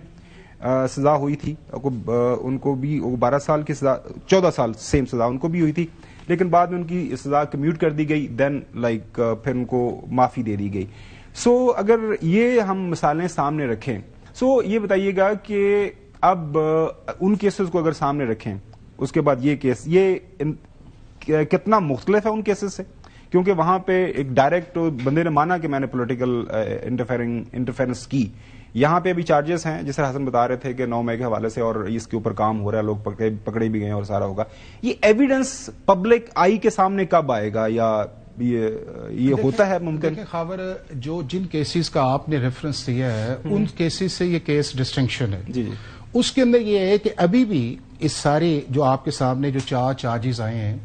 Speaker 2: سزا ہوئی تھی. ان کو بھی 12 سال کی سزا, 14 سال سیم سزا ان کو بھی ہوئی تھی, لیکن بعد میں ان کی سزا کمیوٹ کر دی گئی, دین پھر ان کو معافی دے دی گئی. اگر یہ ہم مثالیں سامنے رکھیں, یہ بتائیے گا کہ اب ان کیسز کو اگر سامنے رکھیں, اس کے بعد یہ کیس یہ کتنا مختلف ہے ان کیسز سے, کیونکہ وہاں پہ ایک ڈائریکٹ بندے نے مانا کہ میں نے پولیٹیکل انٹرفیرنس کی. یہاں پہ بھی چارجز ہیں, جس طرح حسن بتا رہے تھے کہ 9 مئی کے حوالے سے, اور اس کے اوپر کام ہو رہا ہے, لوگ پکڑے بھی گئے اور سارا ہوگا. یہ ایویڈنس پبلک آئی کے سامنے کب آئے گا, یا یہ ہوتا ہے ممکن؟
Speaker 3: خاور جو جن کیسز کا آپ نے ریفرنس دیا ہے ان کیسز سے یہ کیس ڈسٹنکشن ہے.
Speaker 2: جی جی.
Speaker 3: اس کے اندر یہ ہے کہ ابھی بھی اس سارے جو آپ کے سامنے جو 4 چارجز آئے ہیں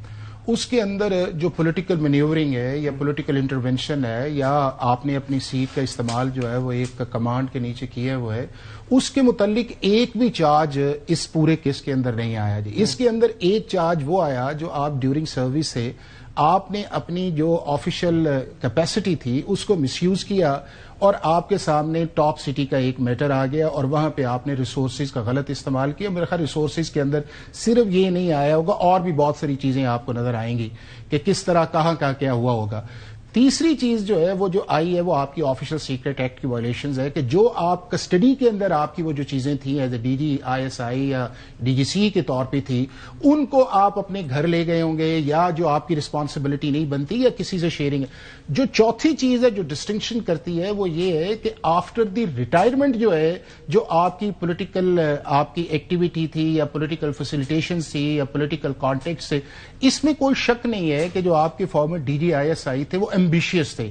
Speaker 3: اس کے اندر جو پولیٹیکل مینیورنگ ہے یا پولیٹیکل انٹرونشن ہے یا آپ نے اپنی سیٹ کا استعمال جو ہے وہ ایک کمانڈ کے نیچے کیا وہ ہے، اس کے متعلق ایک بھی چارج اس پورے کیس کے اندر نہیں آیا جی. اس کے اندر ایک چارج وہ آیا جو آپ ڈیورنگ سروس سے آپ نے اپنی جو آفیشیل کیپیسٹی تھی اس کو مس یوز کیا اور آپ کے سامنے ٹاپ سٹی کا ایک میٹر آ گیا اور وہاں پہ آپ نے ریسورسز کا غلط استعمال کیا. میرے خیال ریسورسز کے اندر صرف یہ نہیں آیا ہوگا، اور بھی بہت ساری چیزیں آپ کو نظر آئیں گی کہ کس طرح کہاں کیا ہوا ہوگا. تیسری چیز جو ہے وہ جو آئی ہے وہ آپ کی آفیشیل سیکرٹ ایکٹ کی وائلیشنز ہے کہ جو آپ کسٹڈی کے اندر آپ کی وہ جو چیزیں تھیں as a D G I S I یا ڈی جی سی کے طور پہ تھی، ان کو آپ اپنے گھر لے گئے ہوں گے یا جو آپ کی رسپانسبلٹی نہیں بنتی یا کسی سے شیئرنگ ہے. جو چوتھی چیز ہے جو ڈسٹنکشن کرتی ہے وہ یہ ہے کہ آفٹر دی ریٹائرمنٹ جو ہے جو آپ کی پولیٹیکل آپ کی ایکٹیویٹی تھی یا پولیٹیکل فیسیلیٹیشنز تھی یا پولیٹیکل کانٹیکٹ سے، اس میں کوئی شک نہیں ہے کہ جو آپ کے former D G I S I تھے وہ ایمبیشیس تھے،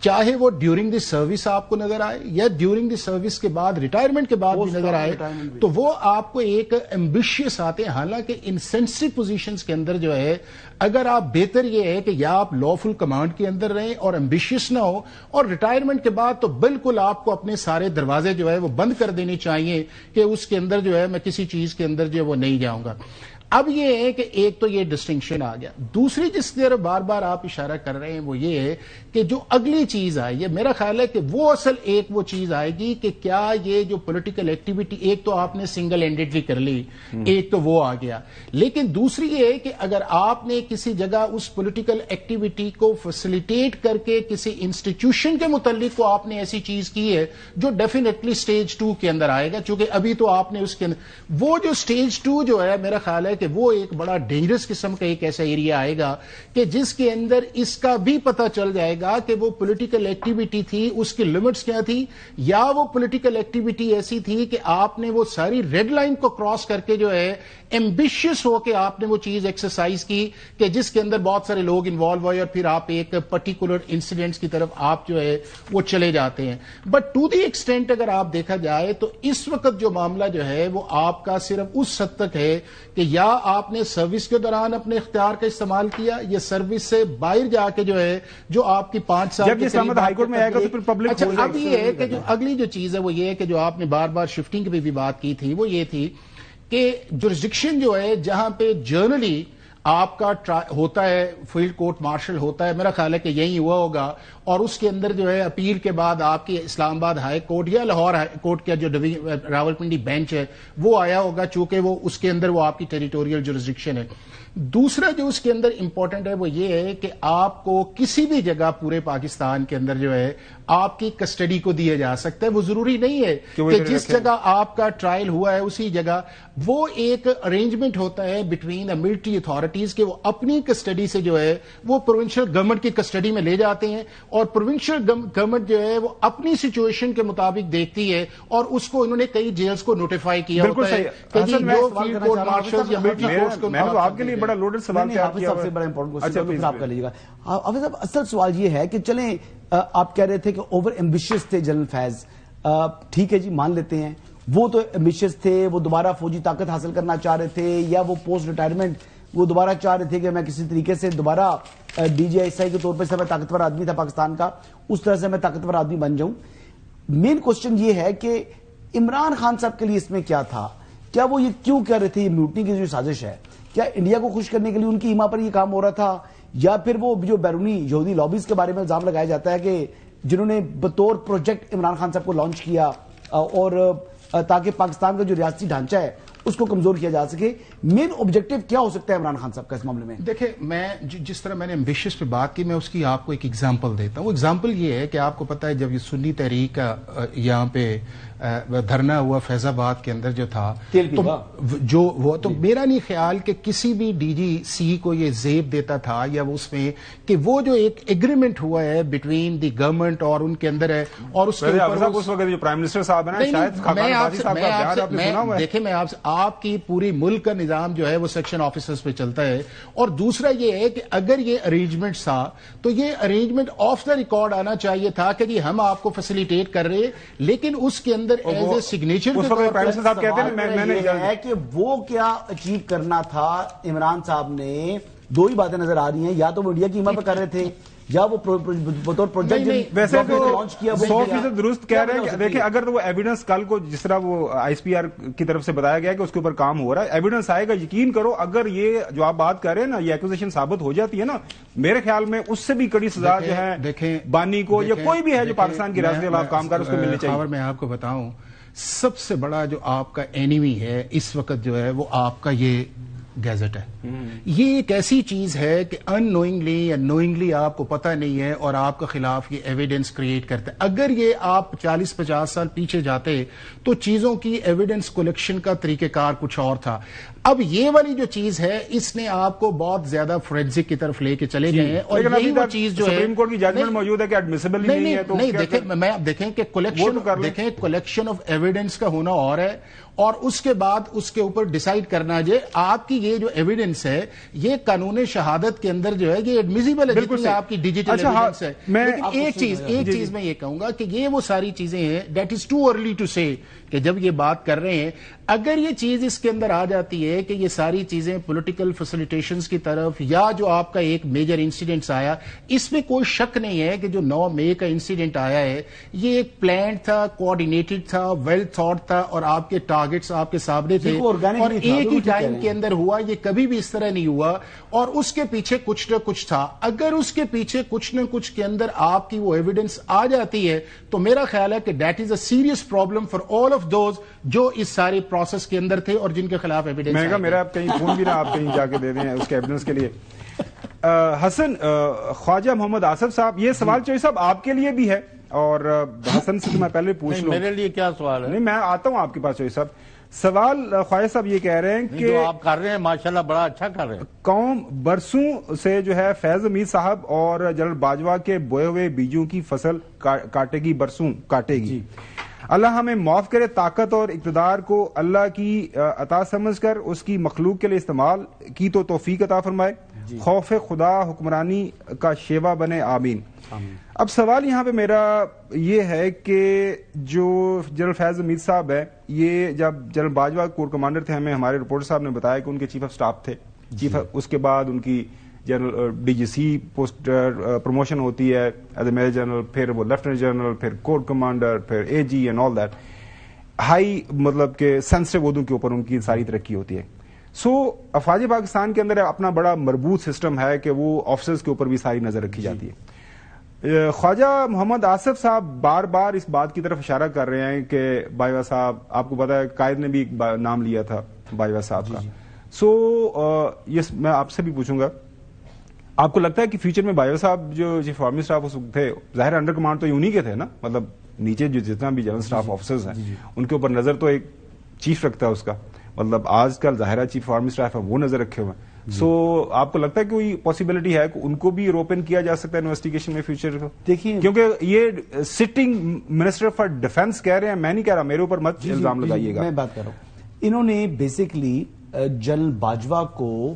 Speaker 3: چاہے وہ ڈیورنگ دی سروس آپ کو نظر آئے یا ڈیورنگ دی سروس کے بعد ریٹائرمنٹ کے بعد بھی نظر آئے، تو وہ آپ کو ایک ایمبیشیس آتے ہیں. حالانکہ ان سینسٹیو پوزیشنز کے اندر جو ہے اگر آپ بہتر یہ ہے کہ یا آپ لافل کمانڈ کے اندر رہیں اور ایمبیشیس نہ ہو، اور ریٹائرمنٹ کے بعد تو بالکل آپ کو اپنے سارے دروازے جو ہے وہ بند کر دینے چاہیے کہ اس کے اندر جو ہے میں کسی چیز کے اندر جو ہے وہ نہیں جاؤں گا. اب یہ ہے کہ ایک تو یہ ڈسٹنکشن آ گیا. دوسری جس کی طرف بار بار آپ اشارہ کر رہے ہیں وہ یہ ہے کہ جو اگلی چیز آئی ہے، میرا خیال ہے کہ وہ اصل ایک وہ چیز آئے گی کہ کیا یہ جو پولیٹیکل ایکٹیویٹی ایک تو آپ نے سنگل ہینڈیڈلی کر لی، ایک تو وہ آ گیا، لیکن دوسری یہ ہے کہ اگر آپ نے کسی جگہ اس پولیٹیکل ایکٹیویٹی کو فیسیلیٹیٹ کر کے کسی انسٹیٹیوشن کے متعلق کو آپ نے ایسی چیز کی ہے جو ڈیفینیٹلی سٹیج 2 کے اندر آئے گا، چونکہ ابھی تو آپ نے اس کے اندر وہ جو سٹیج 2 جو ہے میرا خیال ہے کہ وہ ایک بڑا ڈینجرس قسم کا ایک ایسا ایریا آئے گا کہ جس کے اندر اس کا بھی پتہ چل جائے گا کہ وہ پولیٹیکل ایکٹیویٹی تھی، اس کی لمٹس کیا تھی، یا وہ پولیٹیکل ایکٹیویٹی ایسی تھی کہ آپ نے وہ ساری ریڈ لائن کو کراس کر کے جو ہے ایمبیشیس ہو کے آپ نے وہ چیز ایکسرسائز کی کہ جس کے اندر بہت سارے لوگ انوالو ہوئے اور پھر آپ ایک پرٹیکولر انسیڈنٹس کی طرف آپ جو ہے وہ چلے جاتے ہیں. بٹ ٹو دی ایکسٹینٹ اگر آپ دیکھا جائے تو اس وقت جو معاملہ جو ہے وہ آپ کا صرف اس حد تک ہے کہ یا آپ نے سروس کے دوران اپنے اختیار کا استعمال کیا یا سروس سے باہر جا کے جو ہے جو آپ کی 5 سال
Speaker 2: جب یہ اسلام ہائی کورٹ میں آئے گا تو پھر پبلک.
Speaker 3: اچھا اب یہ ہے کہ جو اگلی جو چیز ہے وہ یہ ہے کہ جو آپ نے بار بار شفٹنگ پہ بھی بات کی تھی وہ یہ تھی کہ جورسڈکشن جو ہے جہاں پہ جرنلی آپ کا ہوتا ہے فیلڈ کورٹ مارشل ہوتا ہے، میرا خیال ہے کہ یہی ہوا ہوگا، اور اس کے اندر جو ہے اپیل کے بعد آپ کی اسلام آباد ہائی کورٹ یا لاہور ہائی کورٹ کا جو راولپنڈی بینچ ہے وہ آیا ہوگا، چونکہ وہ اس کے اندر وہ آپ کی ٹیریٹوریل جورسڈکشن ہے. دوسرا جو اس کے اندر امپورٹنٹ ہے وہ یہ ہے کہ آپ کو کسی بھی جگہ پورے پاکستان کے اندر جو ہے آپ کی کسٹڈی کو دیا جا سکتا ہے. وہ ضروری نہیں ہے کہ جس جگہ آپ کا ٹرائل ہوا ہے اسی جگہ. وہ ایک ارینجمنٹ ہوتا ہے بٹوین ملٹری اتھارٹیز کے وہ اپنی کسٹڈی سے جو ہے وہ پروونشل گورنمنٹ کی کسٹڈی میں لے جاتے ہیں، اور پروونشل گورنمنٹ جو ہے وہ اپنی سچویشن کے مطابق دیکھتی ہے، اور اس کو انہوں نے کئی جیلز کو نوٹیفائی کیا ہوتا ہے کہ جو فیلڈ کورٹ مارشل یا ملٹری کورٹس کو.
Speaker 2: میں تو آپ کے لیے بڑا لوڈڈ سوال کیا
Speaker 5: ہے، سب سے بڑا امپورٹنٹ کوسچن آپ کر لیجیے گا. حافظ صاحب اصل سوال یہ ہے کہ چلیں آپ کہہ رہے تھے کہ اوور ایمبیشیس تھے جنرل فیض، ٹھیک ہے جی مان لیتے ہیں وہ تو ایمبیشیس تھے، وہ دوبارہ فوجی طاقت حاصل کرنا چاہ رہے تھے یا وہ پوسٹ ریٹائرمنٹ وہ دوبارہ چاہ رہے تھے کہ میں کسی طریقے سے دوبارہ ڈی جی آئی ایس آئی کے طور پر میں طاقتور آدمی تھا پاکستان کا، اس طرح سے میں طاقتور آدمی بن جاؤں. مین کوسچن یہ ہے کہ عمران خان صاحب کے لیے اس میں کیا تھا؟ کیا وہ یہ کیوں کہہ رہے تھے یہ میوٹنی کی جو سازش ہے، کیا انڈیا کو خوش کرنے کے لیے ان کی ایما پر یہ کام ہو رہا تھا، یا پھر وہ جو بیرونی یہودی لابیز کے بارے میں الزام لگایا جاتا ہے کہ جنہوں نے بطور پروجیکٹ عمران خان صاحب کو لانچ کیا اور تاکہ پاکستان کا جو ریاستی ڈھانچہ ہے اس کو کمزور کیا جا سکے، مین آبجیکٹو کیا ہو سکتا ہے عمران خان صاحب کا اس معاملے میں؟
Speaker 3: دیکھیں میں جس طرح میں نے ایمبیشیس پہ بات کی میں اس کی آپ کو ایک ایگزامپل دیتا ہوں. وہ ایگزامپل یہ ہے کہ آپ کو پتا ہے جب یہ سنی تحریک کا یہاں پہ دھرنا ہوا فیض آباد کے اندر جو تھا جو وہ تو میرا نہیں خیال کہ کسی بھی ڈی جی سی کو یہ زیب دیتا تھا یا اس میں کہ وہ جو ایک ایگریمنٹ ہوا ہے بٹوین دی گورنمنٹ اور ان کے اندر ہے اور اس کے اوپر
Speaker 2: اس وقت جو پرائم منسٹر صاحب ہیں
Speaker 3: شاید دیکھیں میں آپ کی پوری ملک کا نظام جو ہے وہ سیکشن آفیسرز پہ چلتا ہے. اور دوسرا یہ ہے کہ اگر یہ ارینجمنٹ تھا تو یہ ارینجمنٹ آف دا ریکارڈ آنا چاہیے تھا کہ جی ہم آپ کو فیسیلیٹیٹ کر رہے ہیں، لیکن اس کے اندر ایز اے سگنیچر
Speaker 5: کہ وہ کیا اچیو کرنا تھا عمران صاحب نے دو ہی باتیں نظر آ رہی ہیں، یا تو وہ انڈیا کی حمایت کر رہے تھے یا وہ بطور پروجیکٹ
Speaker 2: ویسے تو
Speaker 5: لانچ کیا
Speaker 2: 100% درست کہہ رہے ہیں. دیکھیں اگر تو وہ ایویڈنس کل کو جس طرح وہ ISPR کی طرف سے بتایا گیا کہ اس کے اوپر کام ہو رہا ہے، ایویڈنس آئے گا. یقین کرو اگر یہ جو آپ بات کر رہے ہیں نا یہ ایکوزیشن ثابت ہو جاتی ہے نا، میرے خیال میں اس سے بھی کڑی سزا جو ہے بانی کو یا کوئی بھی ہے جو پاکستان کی ریاست کے خلاف کام کر اس کو ملنی چاہیے.
Speaker 3: خبر میں آپ کو بتاؤں، سب سے بڑا جو آپ کا اینیمی ہے اس وقت جو ہے وہ آپ کا یہ گیزٹ ہے. یہ ایک ایسی چیز ہے کہ ان نوئنگلی یا نوئنگلی آپ کو پتہ نہیں ہے اور آپ کے خلاف یہ ایویڈنس کریٹ کرتا ہے. اگر یہ آپ 40-50 سال پیچھے جاتے تو چیزوں کی ایویڈنس کلیکشن کا طریقہ کار کچھ اور تھا. اب یہ والی جو چیز ہے اس نے آپ کو بہت زیادہ فورینسک کی طرف لے کے چلے گئے ہیں، اور یہی وہ چیز جو ہے
Speaker 2: سپریم کورٹ کی ججمنٹ موجود ہے کہ ایڈمیسیبل نہیں ہے. تو
Speaker 3: نہیں دیکھیں کہ کلیکشن آف ایویڈنس کا ہونا اور ہے، اور اس کے بعد اس کے اوپر ڈیسائیڈ کرنا جو آپ کی یہ جو ایویڈنس ہے یہ قانون شہادت کے اندر جو ہے یہ ایڈمیسیبل ہے جتنی آپ کی ڈیجیٹل ایویڈنس ہے. لیکن ایک چیز میں یہ کہوں گا کہ یہ وہ ساری چیزیں ہیں that is too early to say کہ جب یہ بات کر رہے ہیں اگر یہ چیز اس کے اندر آ جاتی ہے کہ یہ ساری چیزیں پولیٹیکل فیسیلیٹیشنز کی طرف، یا جو آپ کا ایک میجر انسیڈنٹس آیا، اس میں کوئی شک نہیں ہے کہ جو 9 مئی کا انسیڈنٹ آیا ہے یہ ایک پلانڈ تھا، کوآرڈینیٹڈ تھا، ویل تھاٹ تھا، اور آپ کے ٹارگٹس آپ کے سامنے تھے اور ایک ہی ٹائم کے اندر ہوا. یہ کبھی بھی اس طرح نہیں ہوا اور اس کے پیچھے کچھ نہ کچھ تھا. اگر اس کے پیچھے کچھ نہ کچھ کے اندر آپ کی وہ ایویڈنس آ جاتی ہے تو میرا خیال ہے کہ that is a serious problem for all of those جو اس سارے پروسیس کے اندر تھے اور جن کے خلاف ایویڈنس.
Speaker 2: میں کہا میرا آپ کہیں فون بھی نہ آپ کہیں جا کے دے دیں اس کے ایویڈنس کے لیے. حسن خواجہ محمد آصف صاحب، یہ سوال چوہی صاحب آپ کے لیے بھی ہے اور حسن سے تو میں پہلے پوچھ لوں.
Speaker 4: میرے لیے کیا سوال ہے؟
Speaker 2: نہیں میں آتا ہوں آپ کے پاس چوہی صاحب. سوال خواجہ صاحب یہ کہہ رہے ہیں کہ
Speaker 4: جو آپ کر رہے ہیں ماشاءاللہ بڑا اچھا کر رہے ہیں.
Speaker 2: قوم برسوں سے جو ہے فیض حمید صاحب اور جنرل باجوہ کے بوئے ہوئے بیجوں کی فصل کاٹے گی، برسوں کاٹے گی. اللہ ہمیں معاف کرے، طاقت اور اقتدار کو اللہ کی عطا سمجھ کر اس کی مخلوق کے لیے استعمال کی تو توفیق عطا فرمائے. خوف خدا حکمرانی کا شیوا بنے، آمین. اب سوال یہاں پہ میرا یہ ہے کہ جو جنرل فیض حمید صاحب ہے، یہ جب جنرل باجوہ کور کمانڈر تھے ہمیں ہمارے رپورٹر صاحب نے بتایا کہ ان کے چیف آف سٹاف تھے. اس کے بعد ان کی جنرل DGC پوسٹ پروموشن ہوتی ہے ایز اے میجر جنرل، پھر وہ لیفٹنٹ جنرل، پھر کور کمانڈر، پھر AG and all that. High مطلب کہ سینسٹیو عہدوں کے اوپر ان کی ساری ترقی ہوتی ہے. سو افواج پاکستان کے اندر اپنا بڑا مربوط سسٹم ہے کہ وہ آفیسرز کے اوپر بھی ساری نظر رکھی جاتی ہے. خواجہ محمد آصف صاحب بار بار اس بات کی طرف اشارہ کر رہے ہیں کہ باجوہ صاحب، آپ کو پتا ہے قائد نے بھی نام لیا تھا باجوہ صاحب کا. سو یہ میں آپ سے بھی پوچھوں گا، آپ کو لگتا ہے کہ فیوچر میں باجوہ صاحب جو چیف آرمی اسٹاف تھے، ظاہر انڈر کمانڈ تو انہی کے تھے نا، مطلب نیچے جو جتنا بھی جنرل اسٹاف آفیسرز ہیں ان کے اوپر نظر تو ایک چیف رکھتا ہے اس کا، مطلب آج کل ظاہرہ چیف آرمی اسٹاف ہے وہ نظر رکھے ہوئے ہیں. سو آپ کو لگتا ہے کہ کوئی پاسبلٹی ہے کہ ان کو بھی روپن کیا جا سکتا ہے انویسٹیگیشن میں فیوچر کو؟
Speaker 5: دیکھیے
Speaker 2: کیونکہ یہ سٹنگ منسٹر فار ڈیفنس کہہ رہے ہیں، میں نہیں کہہ رہا، میرے اوپر مت الزام لگائیے گا.
Speaker 5: میں بات کر رہا ہوں، انہوں نے بیسکلی جنرل باجوہ کو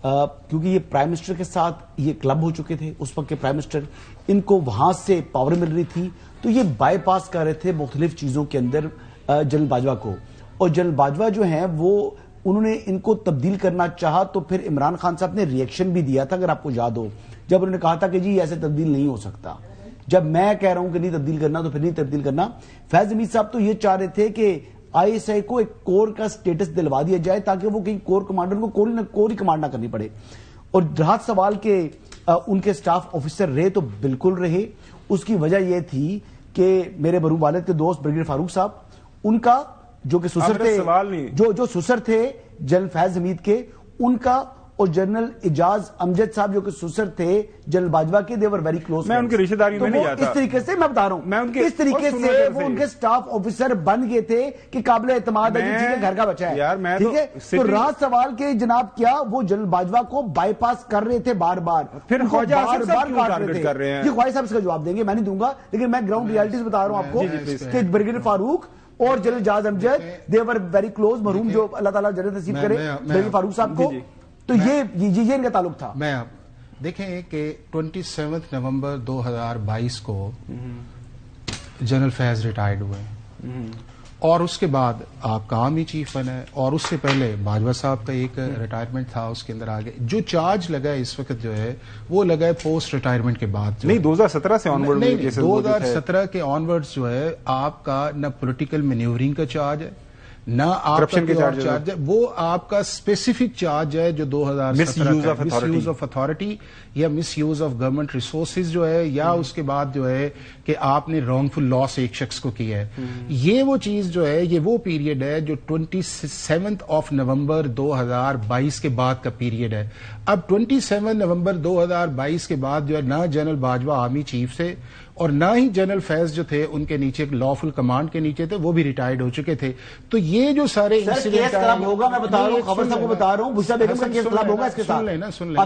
Speaker 5: کیونکہ یہ پرائم منسٹر کے ساتھ یہ کلب ہو چکے تھے اس وقت کے پرائم منسٹر، ان کو وہاں سے پاور مل رہی تھی تو یہ بائی پاس کر رہے تھے مختلف چیزوں کے اندر جنرل باجوہ کو. اور جنرل باجوہ جو ہیں وہ انہوں نے ان کو تبدیل کرنا چاہا تو پھر عمران خان صاحب نے ریئیکشن بھی دیا تھا اگر آپ کو یاد ہو، جب انہوں نے کہا تھا کہ جی ایسے تبدیل نہیں ہو سکتا. جب میں کہہ رہا ہوں کہ نہیں تبدیل کرنا تو پھر نہیں تبدیل کرنا. فیض حمید صاحب تو یہ چاہ رہے تھے کہ ISI کو ایک کور کا سٹیٹس دلوا دیا جائے تاکہ وہ کہیں کور کمانڈر کو کور ہی کمانڈ نہ کرنی پڑے. اور رہا سوال کہ ان کے سٹاف آفیسر رہے تو بالکل رہے. اس کی وجہ یہ تھی کہ میرے مرحوم والد کے دوست بریگیڈیئر فاروق صاحب، ان کا جو کہ سسر تھے، جو سسر تھے جنرل فیض حمید کے، ان کا اور جنرل اجاز امجد صاحب جو کہ سسر تھے جنرل باجوہ کے، دیور ویری کلوز.
Speaker 2: میں ان کی رشتہ داری میں نہیں جاتا.
Speaker 5: اس طریقے سے میں بتا رہا ہوں، اس طریقے سے وہ ان کے سٹاف آفیسر بن گئے تھے کہ قابل اعتماد ہے جی کے گھر کا بچہ ہے. ٹھیک ہے، تو رہا سوال کہ جناب کیا وہ جنرل باجوہ کو بائی پاس کر رہے تھے بار بار،
Speaker 2: پھر خواجہ آصف صاحب کیوں ٹارگٹ کر رہے ہیں؟
Speaker 5: جی خواجہ صاحب اس کا جواب دیں گے، میں نہیں دوں گا، لیکن میں گراؤنڈ ریالٹیز بتا رہا ہوں آپ کو کہ بریگیڈیئر فاروق اور جنرل اجاز امجد دیور ویری کلوز، مرحوم جو اللہ تعالیٰ جنت نصیب کرے بریگیڈیئر فاروق صاحب کو، تو یہ ان کا تعلق تھا.
Speaker 3: میں دیکھیں کہ 27 نومبر 2022 کو جنرل فیض ریٹائرڈ ہوئے اور اس کے بعد آپ کا آرمی چیف بنا ہے, اور اس سے پہلے باجوہ صاحب کا ایک ریٹائرمنٹ تھا, اس کے اندر آگے جو چارج لگا ہے اس وقت جو ہے وہ لگا ہے پوسٹ ریٹائرمنٹ کے بعد.
Speaker 2: نہیں 2017 سے آن ورڈ,
Speaker 3: 2017 کے آن ورڈز جو ہے آپ کا نہ پولیٹیکل مینیورنگ کا چارج ہے, نہ آپ کا چارج ہے, وہ آپ کا اسپیسیفک چارج ہے جو 2017 مس یوز آف اتھارٹی یا مس یوز آف گورنمنٹ ریسورسز جو ہے, یا اس کے بعد جو ہے کہ آپ نے رانگ فل لاس ایک شخص کو کیا ہے. یہ وہ چیز جو ہے, یہ وہ پیریڈ ہے جو 27 نومبر 2022 کے بعد کا پیریڈ ہے. اب 27 نومبر 2022 کے بعد جو ہے نہ جنرل باجوہ آرمی چیف سے اور نہ ہی جنرل فیض جو تھے ان کے نیچے لا فل کمانڈ کے نیچے تھے, وہ بھی ریٹائرڈ ہو چکے تھے. تو یہ جو سارے
Speaker 5: انسیڈنٹ ہوگا, میں بتا رہا ہوں, خبر صاحب کو بتا رہا ہوں, بشرا بیگم کا کیس کلب ہوگا اس کے ساتھ,
Speaker 3: سن لیں,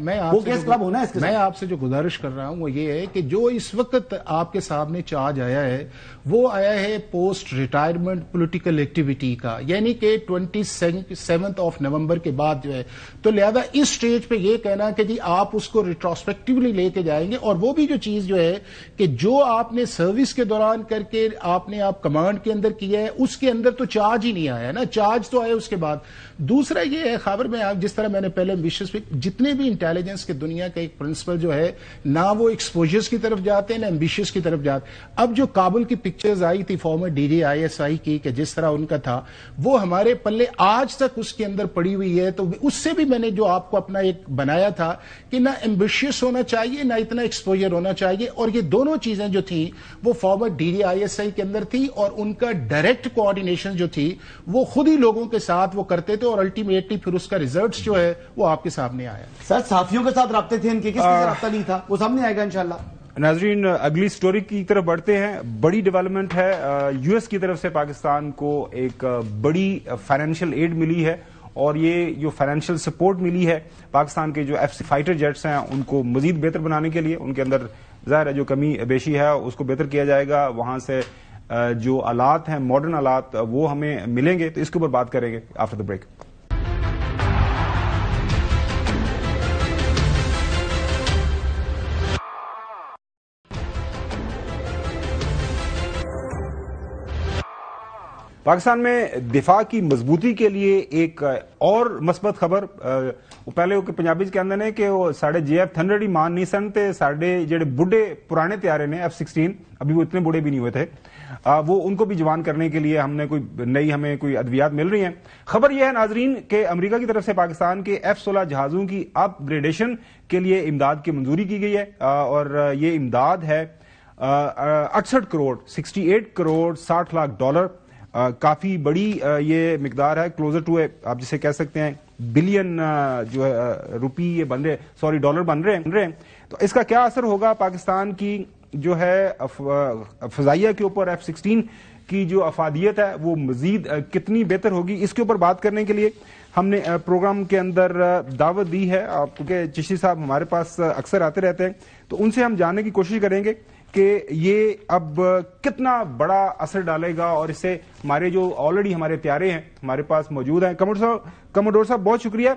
Speaker 3: میں آپ سے جو گزارش کر رہا ہوں وہ یہ ہے کہ جو اس وقت آپ کے سامنے چارج آیا ہے وہ آیا ہے پوسٹ ریٹائرمنٹ پولیٹیکل ایکٹیویٹی کا, یعنی کہ 27 نومبر کے بعد جو ہے. تو لہذا اس سٹیج پہ یہ کہنا کہ جی آپ اس کو ریٹروسپیکٹولی لے کے جائیں گے, اور وہ بھی جو چیز جو ہے کہ جو آپ نے سروس کے دوران کر کے آپ کمانڈ کے اندر کیا ہے اس کے اندر تو چارج ہی نہیں آیا نا, چارج تو آئے اس کے بعد. دوسرا یہ ہے خبر میں, جس طرح میں نے پہلے جتنے بھی انٹیلیجنس کے دنیا کا ایک پرنسپل جو ہے, نہ وہ ایکسپوجرز کی طرف جاتے ہیں نہ ایمبیشیس کی طرف جاتے. اب جو کابل کی پکچرز آئی تھی فارمر DGISI کی کہ جس طرح ان کا تھا, وہ ہمارے پلے آج تک اس کے اندر پڑی ہوئی ہے. تو اس سے بھی میں نے جو آپ کو اپنا ایک بنایا تھا کہ نہ ایمبیشیس ہونا چاہیے نہ اتنا ایکسپوجر ہونا چاہیے, اور یہ دونوں چیزیں جو تھیں وہ فارمر DGISI کے اندر تھی, اور ان کا ڈائریکٹ کوآرڈینیشن جو تھی وہ خود ہی لوگوں کے ساتھ وہ کرتے تھے, اور الٹیمیٹلی پھر اس کا ریزلٹس جو ہے وہ آپ کے سامنے آیا.
Speaker 5: سر صحافیوں کے ساتھ رابطے تھے ان کے, کس سے رابطہ نہیں تھا, وہ سامنے آئے گا انشاءاللہ.
Speaker 2: ناظرین اگلی سٹوری کی طرف بڑھتے ہیں. بڑی ڈیولپمنٹ ہے, US کی طرف سے پاکستان کو ایک بڑی فائنینشیل ایڈ ملی ہے, اور یہ جو فائنینشیل سپورٹ ملی ہے پاکستان کے جو FC فائٹر جیٹس ہیں ان کو مزید بہتر بنانے کے لیے, ان کے اندر ظاہر ہے جو کمی بیشی ہے اس کو بہتر کیا جائے گا. وہاں سے جو آلات ہیں ماڈرن آلات وہ ہمیں ملیں گے, تو اس کے اوپر بات کریں گے آفٹر دا بریک. پاکستان میں دفاع کی مضبوطی کے لیے ایک اور مثبت خبر, پہلے پنجابی کہندے نے کہ وہ ساڑھے JF 100 ہی مان نہیں سن, تے ساڑھے جڑے بڑھے پرانے تیارے نے F-16, ابھی وہ اتنے بڑھے بھی نہیں ہوئے تھے, وہ ان کو بھی جوان کرنے کے لیے ہمیں کوئی ادویات مل رہی ہیں. خبر یہ ہے ناظرین کہ امریکہ کی طرف سے پاکستان کے F-16 جہازوں کی اپ گریڈیشن کے لیے امداد کی منظوری کی گئی ہے, اور یہ امداد ہے 68 کروڑ 60 لاکھ ڈالر. کافی بڑی یہ مقدار ہے, کلوزر ٹو آپ جسے کہہ سکتے ہیں بلین جو ہے روپی یہ بن رہے, سوری ڈالر بن رہے ہیں. تو اس کا کیا اثر ہوگا پاکستان کی جو ہے فضائیہ کے اوپر, F-16 کی جو افادیت ہے وہ مزید کتنی بہتر ہوگی, اس کے اوپر بات کرنے کے لیے ہم نے پروگرام کے اندر دعوت دی ہے. کیونکہ چشتی صاحب ہمارے پاس اکثر آتے رہتے ہیں, تو ان سے ہم جاننے کی کوشش کریں گے کہ یہ اب کتنا بڑا اثر ڈالے گا, اور اس سے ہمارے جو آلریڈی ہمارے پیارے ہیں ہمارے پاس موجود ہیں. کموڈور صاحب بہت شکریہ.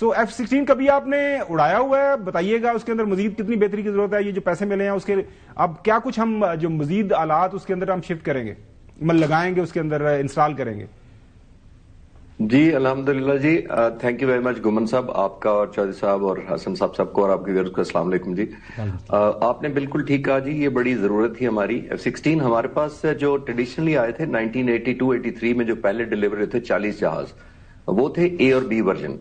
Speaker 2: سو F-16 کبھی آپ نے اڑایا ہوا ہے, بتائیے گا اس کے اندر مزید کتنی بہتری کی ضرورت ہے, یہ جو پیسے ملے ہیں اس کے اب کیا کچھ ہم جو مزید آلات اس کے اندر ہم شفٹ کریں گے, لگائیں گے, اس کے اندر انسٹال کریں گے.
Speaker 6: جی الحمدللہ جی, تھینک یو ویری مچ گمن صاحب, آپ کا اور چودھری صاحب اور حسن صاحب سب کو اور آپ کے ویئرز کو السلام علیکم جی. آپ نے بالکل ٹھیک کہا جی, یہ بڑی ضرورت تھی ہماری. F-16 ہمارے پاس جو ٹریڈیشنلی آئے تھے 1982-83 میں جو پہلے ڈیلیوری تھے 40 جہاز, وہ تھے A اور B ورژن,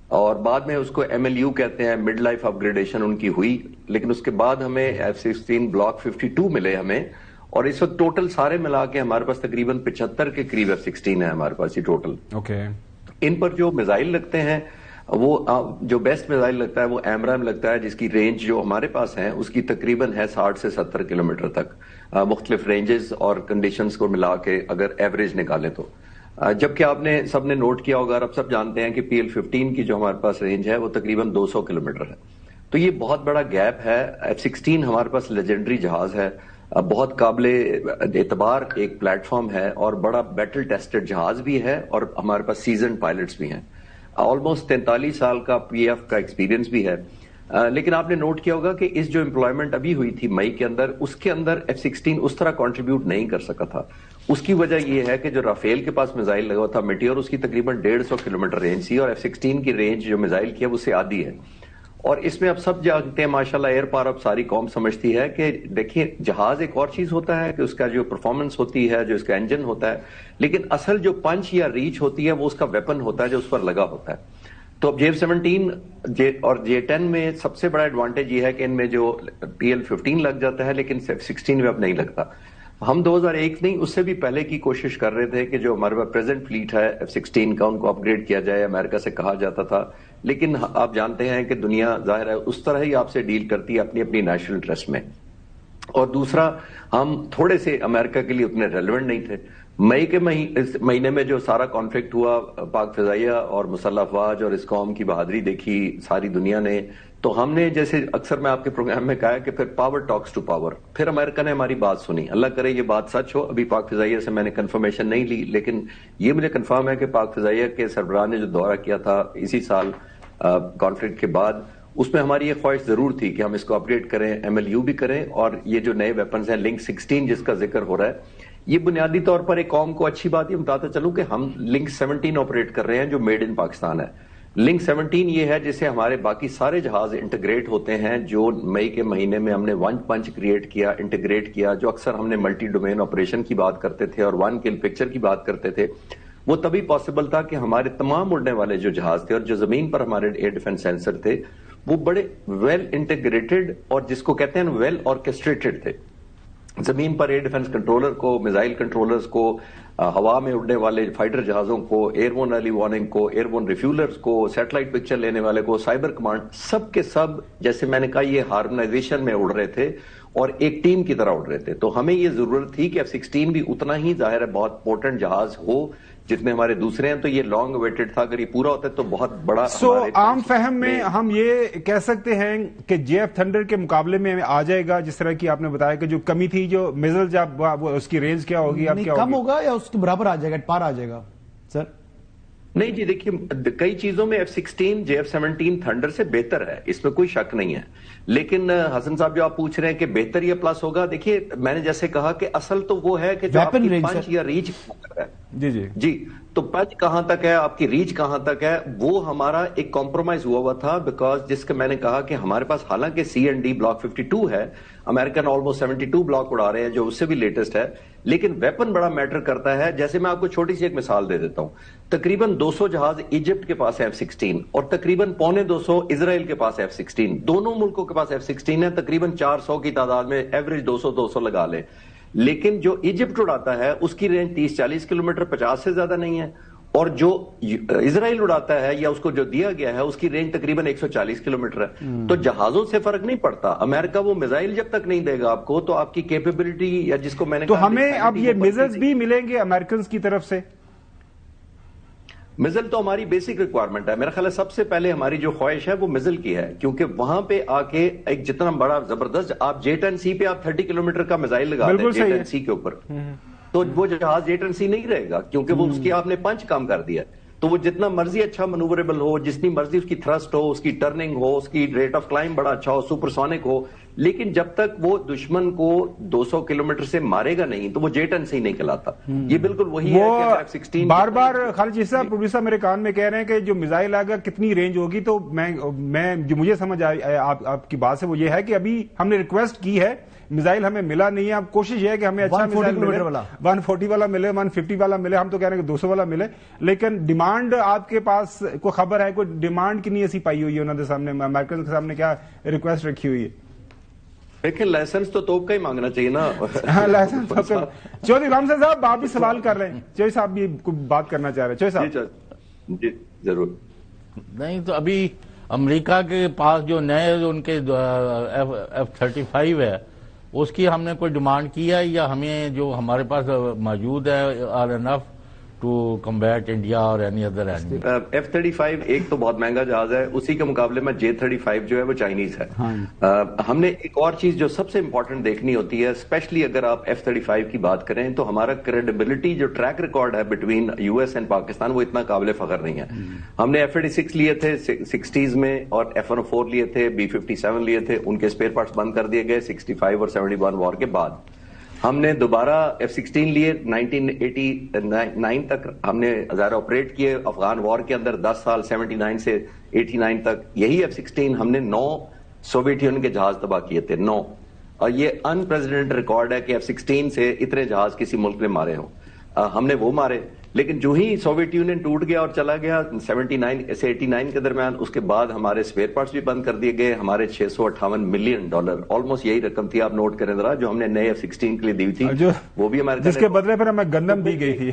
Speaker 6: اور بعد میں اس کو MLU کہتے ہیں, مڈ لائف اپ گریڈیشن ان کی ہوئی. لیکن اس کے بعد ہمیں F-16 بلاک 52 ملے ہمیں, اور اس وقت ٹوٹل سارے ملا کے ہمارے پاس تقریباً 75 کے قریب F-16 ہے ہمارے پاس یہ ٹوٹل. ان پر جو میزائل لگتے ہیں, وہ جو بیسٹ میزائل لگتا ہے وہ AMRAAM لگتا ہے, جس کی رینج جو ہمارے پاس ہے اس کی تقریباً ہے 60 سے 70 کلومیٹر تک, مختلف رینجز اور کنڈیشنز کو ملا کے اگر ایوریج نکالیں تو. جبکہ آپ نے سب نے نوٹ کیا ہوگا, آپ سب جانتے ہیں کہ PL-15 کی جو ہمارے پاس رینج ہے وہ تقریباً 200 کلومیٹر ہے. تو یہ بہت بڑا گیپ ہے. F-16 ہمارے پاس لیجنڈری جہاز ہے, بہت قابل اعتبار ایک پلیٹ فارم ہے, اور بڑا بیٹل ٹیسٹڈ جہاز بھی ہے, اور ہمارے پاس سیزنڈ پائلٹس بھی ہیں. آلموسٹ 43 سال کا PF کا ایکسپیرینس بھی ہے. لیکن آپ نے نوٹ کیا ہوگا کہ اس جو امپلائمنٹ ابھی ہوئی تھی مئی کے اندر، اس کے اندر F-16 اس طرح کنٹریبیوٹ نہیں کر سکا تھا. اس کی وجہ یہ ہے کہ جو رافیل کے پاس میزائل لگا تھا میٹیور، اس کی تقریباً 150 کلومیٹر رینج تھی، اور F-16 کی رینج جو میزائل کی ہے وہ اس سے آدھی ہے. اور اس میں اب سب جانتے ہیں ماشاءاللہ، ایئر پاور اب ساری قوم سمجھتی ہے کہ دیکھیں جہاز ایک اور چیز ہوتا ہے کہ اس کا جو پرفارمنس ہوتی ہے، جو اس کا انجن ہوتا ہے، لیکن اصل جو پنچ یا ریچ ہوتی ہے وہ اس کا ویپن ہوتا ہے جو اس پر لگا ہوتا ہے. تو اب F-17 اور J-10 میں سب سے بڑا ایڈوانٹیج یہ ہے کہ ان میں جو PL-15 لگ جاتا ہے لیکن F-16 میں اب نہیں لگتا. ہم 2001 نہیں، اس سے بھی پہلے کی کوشش کر رہے تھے کہ جو ہمارے پریزنٹ فلیٹ ہے F-16 کا، ان کو اپ گریڈ کیا جائے. امریکہ سے کہا جاتا تھا، لیکن آپ جانتے ہیں کہ دنیا ظاہر ہے اس طرح ہی آپ سے ڈیل کرتی ہے اپنی اپنی نیشنل انٹرسٹ میں. اور دوسرا، ہم تھوڑے سے امریکہ کے لیے اتنے ریلیونٹ نہیں تھے. مئی کے مہینے میں جو سارا کانفلکٹ ہوا، پاک فضائیہ اور مسلح افواج اور اس قوم کی بہادری دیکھی ساری دنیا نے، تو ہم نے جیسے اکثر میں آپ کے پروگرام میں کہا کہ پھر پاور ٹاکس ٹو پاور، پھر امریکہ نے ہماری بات سنی. اللہ کرے یہ بات سچ ہو. ابھی پاک فضائیہ سے میں نے کنفرمیشن نہیں لی، لیکن یہ مجھے کنفرم ہے کہ پاک فضائیہ کے سربراہ نے جو دورہ کیا تھا اسی سال کانفلکٹ کے بعد، اس میں ہماری یہ خواہش ضرور تھی کہ ہم اس کو اپ گریڈ کریں، MLU بھی کریں. اور یہ جو نئے ویپنز ہیں لنک 16 جس کا ذکر ہو رہا ہے، یہ بنیادی طور پر ایک قوم کو اچھی بات یہ بتاتا چلوں کہ ہم لنک 17 آپریٹ کر رہے ہیں جو میڈ ان پاکستان ہے. لنک 17 یہ ہے جسے ہمارے باقی سارے جہاز انٹیگریٹ ہوتے ہیں، جو مئی کے مہینے میں ہم نے ون پنچ کریٹ کیا، انٹیگریٹ کیا. جو اکثر ہم نے ملٹی ڈومین آپریشن کی بات کرتے تھے اور ون کل پکچر کی بات کرتے تھے، وہ تبھی پاسبل تھا کہ ہمارے تمام اڑنے والے جو جہاز تھے اور جو زمین پر ہمارے ایئر ڈیفنس سینسر تھے وہ بڑے ویل انٹیگریٹڈ اور جس کو کہتے ہیں ویل آرکیسٹریٹڈ تھے. زمین پر ایئر ڈیفنس کنٹرولر کو، میزائل کنٹرولرز کو، ہوا میں اڑنے والے فائٹر جہازوں کو، ایئر بورن ارلی وارننگ کو، ایئر بورن ریفیولرز کو، سیٹلائٹ پکچر لینے والے کو، سائبر کمانڈ، سب کے سب جیسے میں نے کہا یہ ہارمونائزیشن میں اڑ رہے تھے اور ایک ٹیم کی طرح اڑ رہے تھے. تو ہمیں یہ ضرورت تھی کہ F-16 بھی اتنا ہی ظاہر ہے بہت پورٹنٹ جہاز ہو جتنے ہمارے دوسرے ہیں. تو یہ لانگ اویٹڈ تھا، اگر یہ پورا ہوتا ہے تو بہت بڑا.
Speaker 2: عام فہم میں ہم یہ کہہ سکتے ہیں کہ JF تھنڈر کے مقابلے میں آ جائے گا، جس طرح کی آپ نے بتایا کہ جو کمی تھی جو میزل جب اس کی رینج کیا ہوگی، اب کیا
Speaker 5: کم ہوگا یا اس کے برابر آ جائے گا، پار آ جائے گا سر؟
Speaker 6: نہیں جی، دیکھیے کئی چیزوں میں F-16 JF-17 تھنڈر سے بہتر ہے، اس میں کوئی شک نہیں ہے. لیکن حسن صاحب جو آپ پوچھ رہے ہیں کہ بہتر یا پلس ہوگا، دیکھیے میں نے جیسے کہا کہ اصل تو وہ ہے کہ جو آپ کی پنچ یا ریچ ہے. جی تو پنچ کہاں تک ہے، آپ کی ریچ کہاں تک ہے، وہ ہمارا ایک کمپرومائز ہوا تھا. بیکاز جس کا میں نے کہا کہ ہمارے پاس حالانکہ C&D بلاک 52 ہے، امریکن آلموسٹ 72 بلاک اڑا رہے ہیں جو اس سے بھی لیٹسٹ ہے، لیکن ویپن بڑا میٹر کرتا ہے. جیسے میں آپ کو چھوٹی سی ایک مثال دے دیتا ہوں، تقریباً 200 جہاز ایجپٹ کے پاس ہے F-16 اور تقریباً 250 اسرائیل کے پاس ہے F-16. دونوں ملکوں کے پاس F-16 ہے، تقریباً 400 کی تعداد میں ایوریج 200 لگا لیں. لیکن جو ایجپٹ اڑاتا ہے اس کی رینج 30-40 کلومیٹر، 50 سے زیادہ نہیں ہے. اور جو اسرائیل اڑاتا ہے یا اس کو جو دیا گیا ہے اس کی رینج تقریباً 140 کلومیٹر ہے. تو جہازوں سے فرق نہیں پڑتا. امریکہ وہ میزائل جب تک نہیں دے گا آپ کو تو آپ کی کیپیبلٹی یا جس کو میں نے
Speaker 2: تو ہمیں اب یہ میزلز بھی ملیں گے امریکنز کی طرف سے؟
Speaker 6: مزل تو ہماری بیسک ریکوائرمنٹ ہے. میرا خیال ہے سب سے پہلے ہماری جو خواہش ہے وہ مزل کی ہے، کیونکہ وہاں پہ آ کے ایک جتنا بڑا زبردست آپ J-10C پہ آپ 30 کلومیٹر کا میزائل لگا دیں J-10C کے اوپر، تو وہ جہاز J-10C نہیں رہے گا، کیونکہ وہ اس کی آپ نے پنچ کام کر دیا. تو وہ جتنا مرضی اچھا منووریبل ہو، جتنی مرضی اس کی تھرسٹ ہو، اس کی ٹرننگ ہو، اس کی ریٹ آف کلائم بڑا اچھا ہو، سپر سونک ہو، لیکن جب تک وہ دشمن کو 200 کلومیٹر سے مارے گا نہیں تو وہ J-10C نہیں کہلاتا. یہ بالکل وہی ہے کہ F-16
Speaker 2: بار بار خالد چشتی صاحب پروڈیوسر میرے کان میں کہہ رہے ہیں کہ جو میزائل آئے گا کتنی رینج ہوگی. تو میں جو مجھے سمجھ آپ کی بات سے وہ یہ ہے کہ ابھی ہم نے ریکویسٹ کی ہے، میزائل ہمیں ملا نہیں ہے. اب کوشش یہ ہے کہ ہمیں اچھا میزائل ملے، 140 والا ملے، 150 والا ملے. ہم تو کہہ رہے ہیں کہ 200 والا ملے. لیکن ڈیمانڈ آپ کے پاس کوئی خبر ہے، کوئی ڈیمانڈ کنی ایسی پائی ہوئی ہے انہوں نے سامنے، امریکن کے سامنے کیا ریکویسٹ رکھی ہوئی ہے؟
Speaker 6: دیکھیں لائسنس تو توپ کا ہی مانگنا چاہیے نا.
Speaker 2: لائسنس چودھری غلام صاحب آپ بھی سوال کر رہے ہیں، چودھری صاحب بھی بات کرنا چاہ رہے ہیں. چودھری صاحب
Speaker 6: جی ضرور.
Speaker 4: نہیں تو ابھی امریکہ کے پاس جو نئے ان کے F-35 ہے اس کی ہم نے کوئی ڈیمانڈ کی ہے یا ہمیں جو ہمارے پاس موجود ہے are enough to combat India اور اینی ادر اینی.
Speaker 6: F-35 ایک تو بہت مہنگا جہاز ہے, اسی کے مقابلے میں J-35 جو ہے وہ چائنیز ہے. ہم نے ایک اور چیز جو سب سے امپورٹنٹ دیکھنی ہوتی ہے, اسپیشلی اگر آپ F-35 کی بات کریں, تو ہمارا کریڈیبلٹی جو ٹریک ریکارڈ ہے بٹوین US اینڈ پاکستان وہ اتنا قابل فخر نہیں ہے. ہم نے F-86 لیے تھے 60s میں, اور F-104 لیے تھے, B-57 لیے تھے, ان کے اسپیئر پارٹس بند کر دیے گئے 65 اور 71 وار کے بعد. ہم نے دوبارہ F-16 لیے 1989 تک, ہم نے ظاہر آپریٹ کیے افغان وار کے اندر 10 سال 79 سے 89 تک. یہی F-16 ہم نے 9 سوویت یونین کے جہاز تباہ کیے تھے, 9. اور یہ انپریزیڈنٹ ریکارڈ ہے کہ F-16 سے اتنے جہاز کسی ملک نے مارے ہوں. ہم نے وہ مارے, لیکن جو ہی سوویت یونین ٹوٹ گیا اور چلا گیا 79 سے 89 کے درمیان, اس کے بعد ہمارے اسپیئر پارٹس بھی بند کر دیے گئے. ہمارے $658 ملین, آلموسٹ یہی رقم تھی, آپ نوٹ کریں ذرا, جو ہم نے نئے F-16 کے لیے دی تھی, وہ بھی ہمارے,
Speaker 2: جس کے بدلے پر ہمیں گندم دی گئی تھی.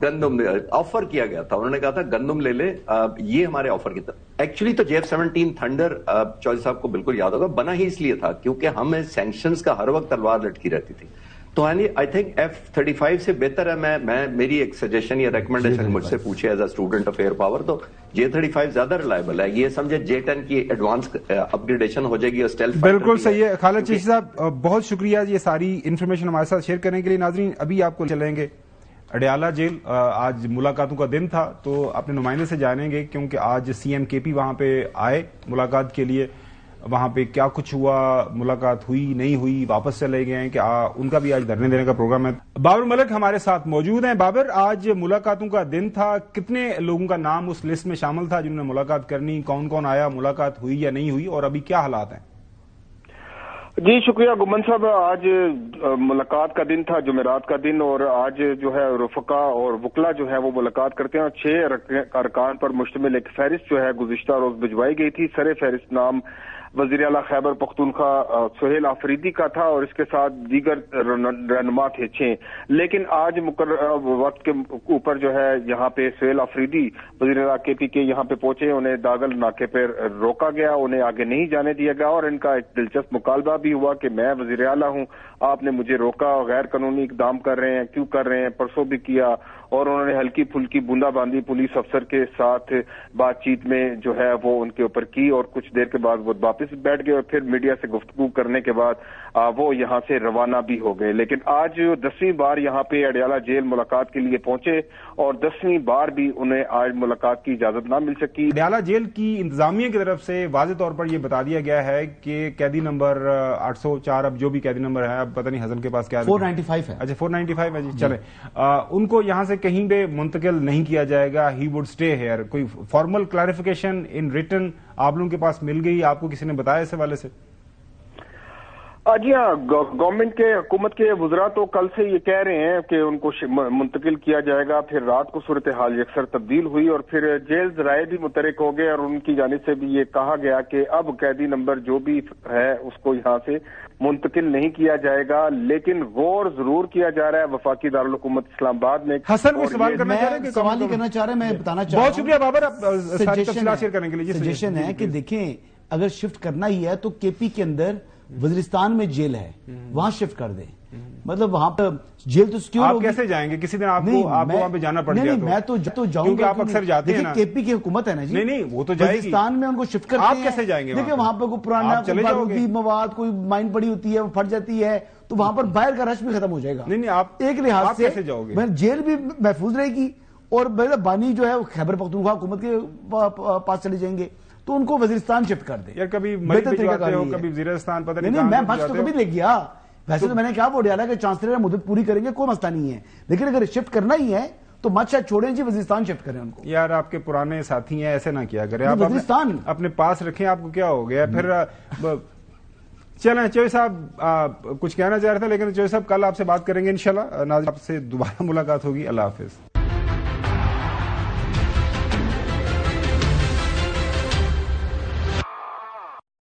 Speaker 6: گندم آفر کیا گیا تھا, انہوں نے کہا تھا گندم لے لے, یہ ہمارے آفر کی تھا. ایکچولی تو J-17 تھنڈر, چودھری صاحب کو بالکل یاد ہوگا, بنا ہی اس لیے تھا کیونکہ ہمیں سینکشنز کا ہر وقت تلوار لٹکی رہتی تھی. تو آئی تھنک F-35 سے بہتر ہے, میں میری ایک سجیشن یا ریکمنڈیشن مجھ سے پوچھے as a student of air power, تو J-35 زیادہ ریلائبل ہے. یہ سمجھے J-10 کی ایڈوانس اپ گریڈیشن ہو جائے گی اور اسٹیلتھ.
Speaker 2: بالکل صحیح ہے. خالد چشتی صاحب بہت شکریہ یہ ساری انفارمیشن ہمارے ساتھ شیئر کرنے کے لیے. ناظرین ابھی آپ کو چلیں گے اڈیالہ جیل, آج ملاقاتوں کا دن تھا, تو اپنے نمائندے سے جانیں گے کیونکہ آج CM-KP وہاں پہ آئے ملاقات کے لیے. وہاں پہ کیا کچھ ہوا, ملاقات ہوئی نہیں ہوئی, واپس چلے گئے ہیں, کہ ان کا بھی آج دھرنے دینے کا پروگرام ہے. بابر ملک ہمارے ساتھ موجود ہیں. بابر, آج ملاقاتوں کا دن تھا, کتنے لوگوں کا نام اس لسٹ میں شامل تھا جنہوں نے ملاقات کرنی, کون کون آیا, ملاقات ہوئی یا نہیں ہوئی, اور ابھی کیا حالات ہیں؟
Speaker 7: جی شکریہ گمن صاحب. آج ملاقات کا دن تھا, جمعرات کا دن, اور آج جو ہے رفقا اور وکلا جو ہے وہ ملاقات کرتے ہیں, اور 6 ارکان پر مشتمل ایک فہرست جو ہے گزشتہ روز بھجوائی گئی تھی. سر فہرست نام وزیر اعلیٰ خیبر پختونخوا سہیل آفریدی کا تھا, اور اس کے ساتھ دیگر رہنما تھے 6. لیکن آج مقررہ وقت کے اوپر جو ہے یہاں پہ سہیل آفریدی وزیر اعلیٰ KP کے یہاں پہ پہنچے, انہیں داغل ناکے پہ روکا گیا, انہیں آگے نہیں جانے دیا گیا, اور ان کا ایک دلچسپ مکالمہ بھی ہوا کہ میں وزیر اعلیٰ ہوں, آپ نے مجھے روکا, غیر قانونی اقدام کر رہے ہیں, کیوں کر رہے ہیں, پرسوں بھی کیا. اور انہوں نے ہلکی پھلکی بوندا باندی پولیس افسر کے ساتھ بات چیت میں جو ہے وہ ان کے اوپر کی, اور کچھ دیر کے بعد وہ واپس بیٹھ گئے, اور پھر میڈیا سے گفتگو کرنے کے بعد وہ یہاں سے روانہ بھی ہو گئے. لیکن آج 10ویں بار یہاں پہ اڈیالہ جیل ملاقات کے لیے پہنچے, اور 10ویں بار بھی انہیں آج ملاقات کی اجازت نہ مل سکی.
Speaker 2: اڈیالہ جیل کی انتظامیہ کی طرف سے واضح طور پر یہ بتا دیا گیا ہے کہ قیدی نمبر 804, اب جو بھی قیدی نمبر ہے, اب پتہ نہیں ہضم کے پاس کیا
Speaker 5: 495 ہے.
Speaker 2: اچھا 495 ہے جی, چلیں ان کو یہاں سے کہیں پہ منتقل نہیں کیا جائے گا, ہی وڈ اسٹے ہیئر. کوئی فارمل کلیریفیکیشن ان ریٹن آپ لوگوں کے پاس مل گئی, آپ کو کسی نے بتایا اس حوالے سے؟
Speaker 7: جی ہاں, گورنمنٹ کے حکومت کے وزراء تو کل سے یہ کہہ رہے ہیں کہ ان کو منتقل کیا جائے گا. پھر رات کو صورتحال یکسر تبدیل ہوئی, اور پھر جیل ذرائع بھی متحرک ہو گئے, اور ان کی جانب سے بھی یہ کہا گیا کہ اب قیدی نمبر جو بھی ہے اس کو یہاں سے منتقل نہیں کیا جائے گا, لیکن غور ضرور کیا جا رہا ہے وفاقی دارالحکومت اسلام آباد میں.
Speaker 2: حسن کو سوال کرنا چاہ رہے ہیں,
Speaker 5: سوال نہیں کرنا چاہ رہے, میں بتانا چاہ رہا ہوں.
Speaker 2: بہت شکریہ بابر, آپ ساری تفصیلات شیئر کرنے کے لیے.
Speaker 5: سجیشن ہے کہ دیکھیں اگر شفٹ کرنا ہی ہے تو KP کے اندر وزیرستان میں جیل ہے, وہاں شفٹ کر دیں. مطلب وہاں پہ جیل تو سکیور ہوگی.
Speaker 2: آپ کیسے جائیں گے کسی دن, آپ کو وہاں پہ جانا پڑ گیا تو؟
Speaker 5: میں تو جاؤں گا,
Speaker 2: کیونکہ آپ اکثر جاتے ہیں نا.
Speaker 5: KP کی حکومت ہے نا جی,
Speaker 2: نہیں وہ تو جائے گی.
Speaker 5: وزیرستان میں ان کو شفٹ کرتے ہیں,
Speaker 2: آپ کیسے جائیں گے؟
Speaker 5: دیکھیں وہاں پہ کوئی پرانا بارودی مواد, کوئی مائن پڑی ہوتی ہے, وہ پھٹ جاتی ہے, تو وہاں پر باہر کا رش بھی ختم ہو جائے گا.
Speaker 2: نہیں آپ
Speaker 5: ایک لحاظ سے
Speaker 2: کیسے جاؤ گے؟
Speaker 5: جیل بھی محفوظ رہے گی, اور بانی جو ہے وہ خیبر پختونخوا حکومت کے پاس چلے جائیں گے, تو ان کو وزیرستان شفٹ کر دیں.
Speaker 2: یا کبھی مری بھجواتے ہو, کبھی وزیرستان, پتہ نہیں.
Speaker 5: میں بخش تو کبھی لے گیا, ویسے تو میں نے کیا وہ ڈالا کہ چانسلر مدت پوری کریں گے, کوئی مسئلہ نہیں ہے, لیکن اگر شفٹ کرنا ہی ہے تو مت شاید چھوڑیں جی, وزیرستان شفٹ کریں ان کو.
Speaker 2: یار آپ کے پرانے ساتھی ہیں, ایسے نہ کیا کریں, آپ
Speaker 5: وزیرستان
Speaker 2: اپنے پاس رکھیں. آپ کو کیا ہو گیا پھر؟ چلیں چوہے صاحب کچھ کہنا چاہ رہے تھے, لیکن چوہے صاحب کل آپ سے بات کریں گے انشاءاللہ. ناظرین آپ سے دوبارہ ملاقات ہوگی. اللہ حافظ.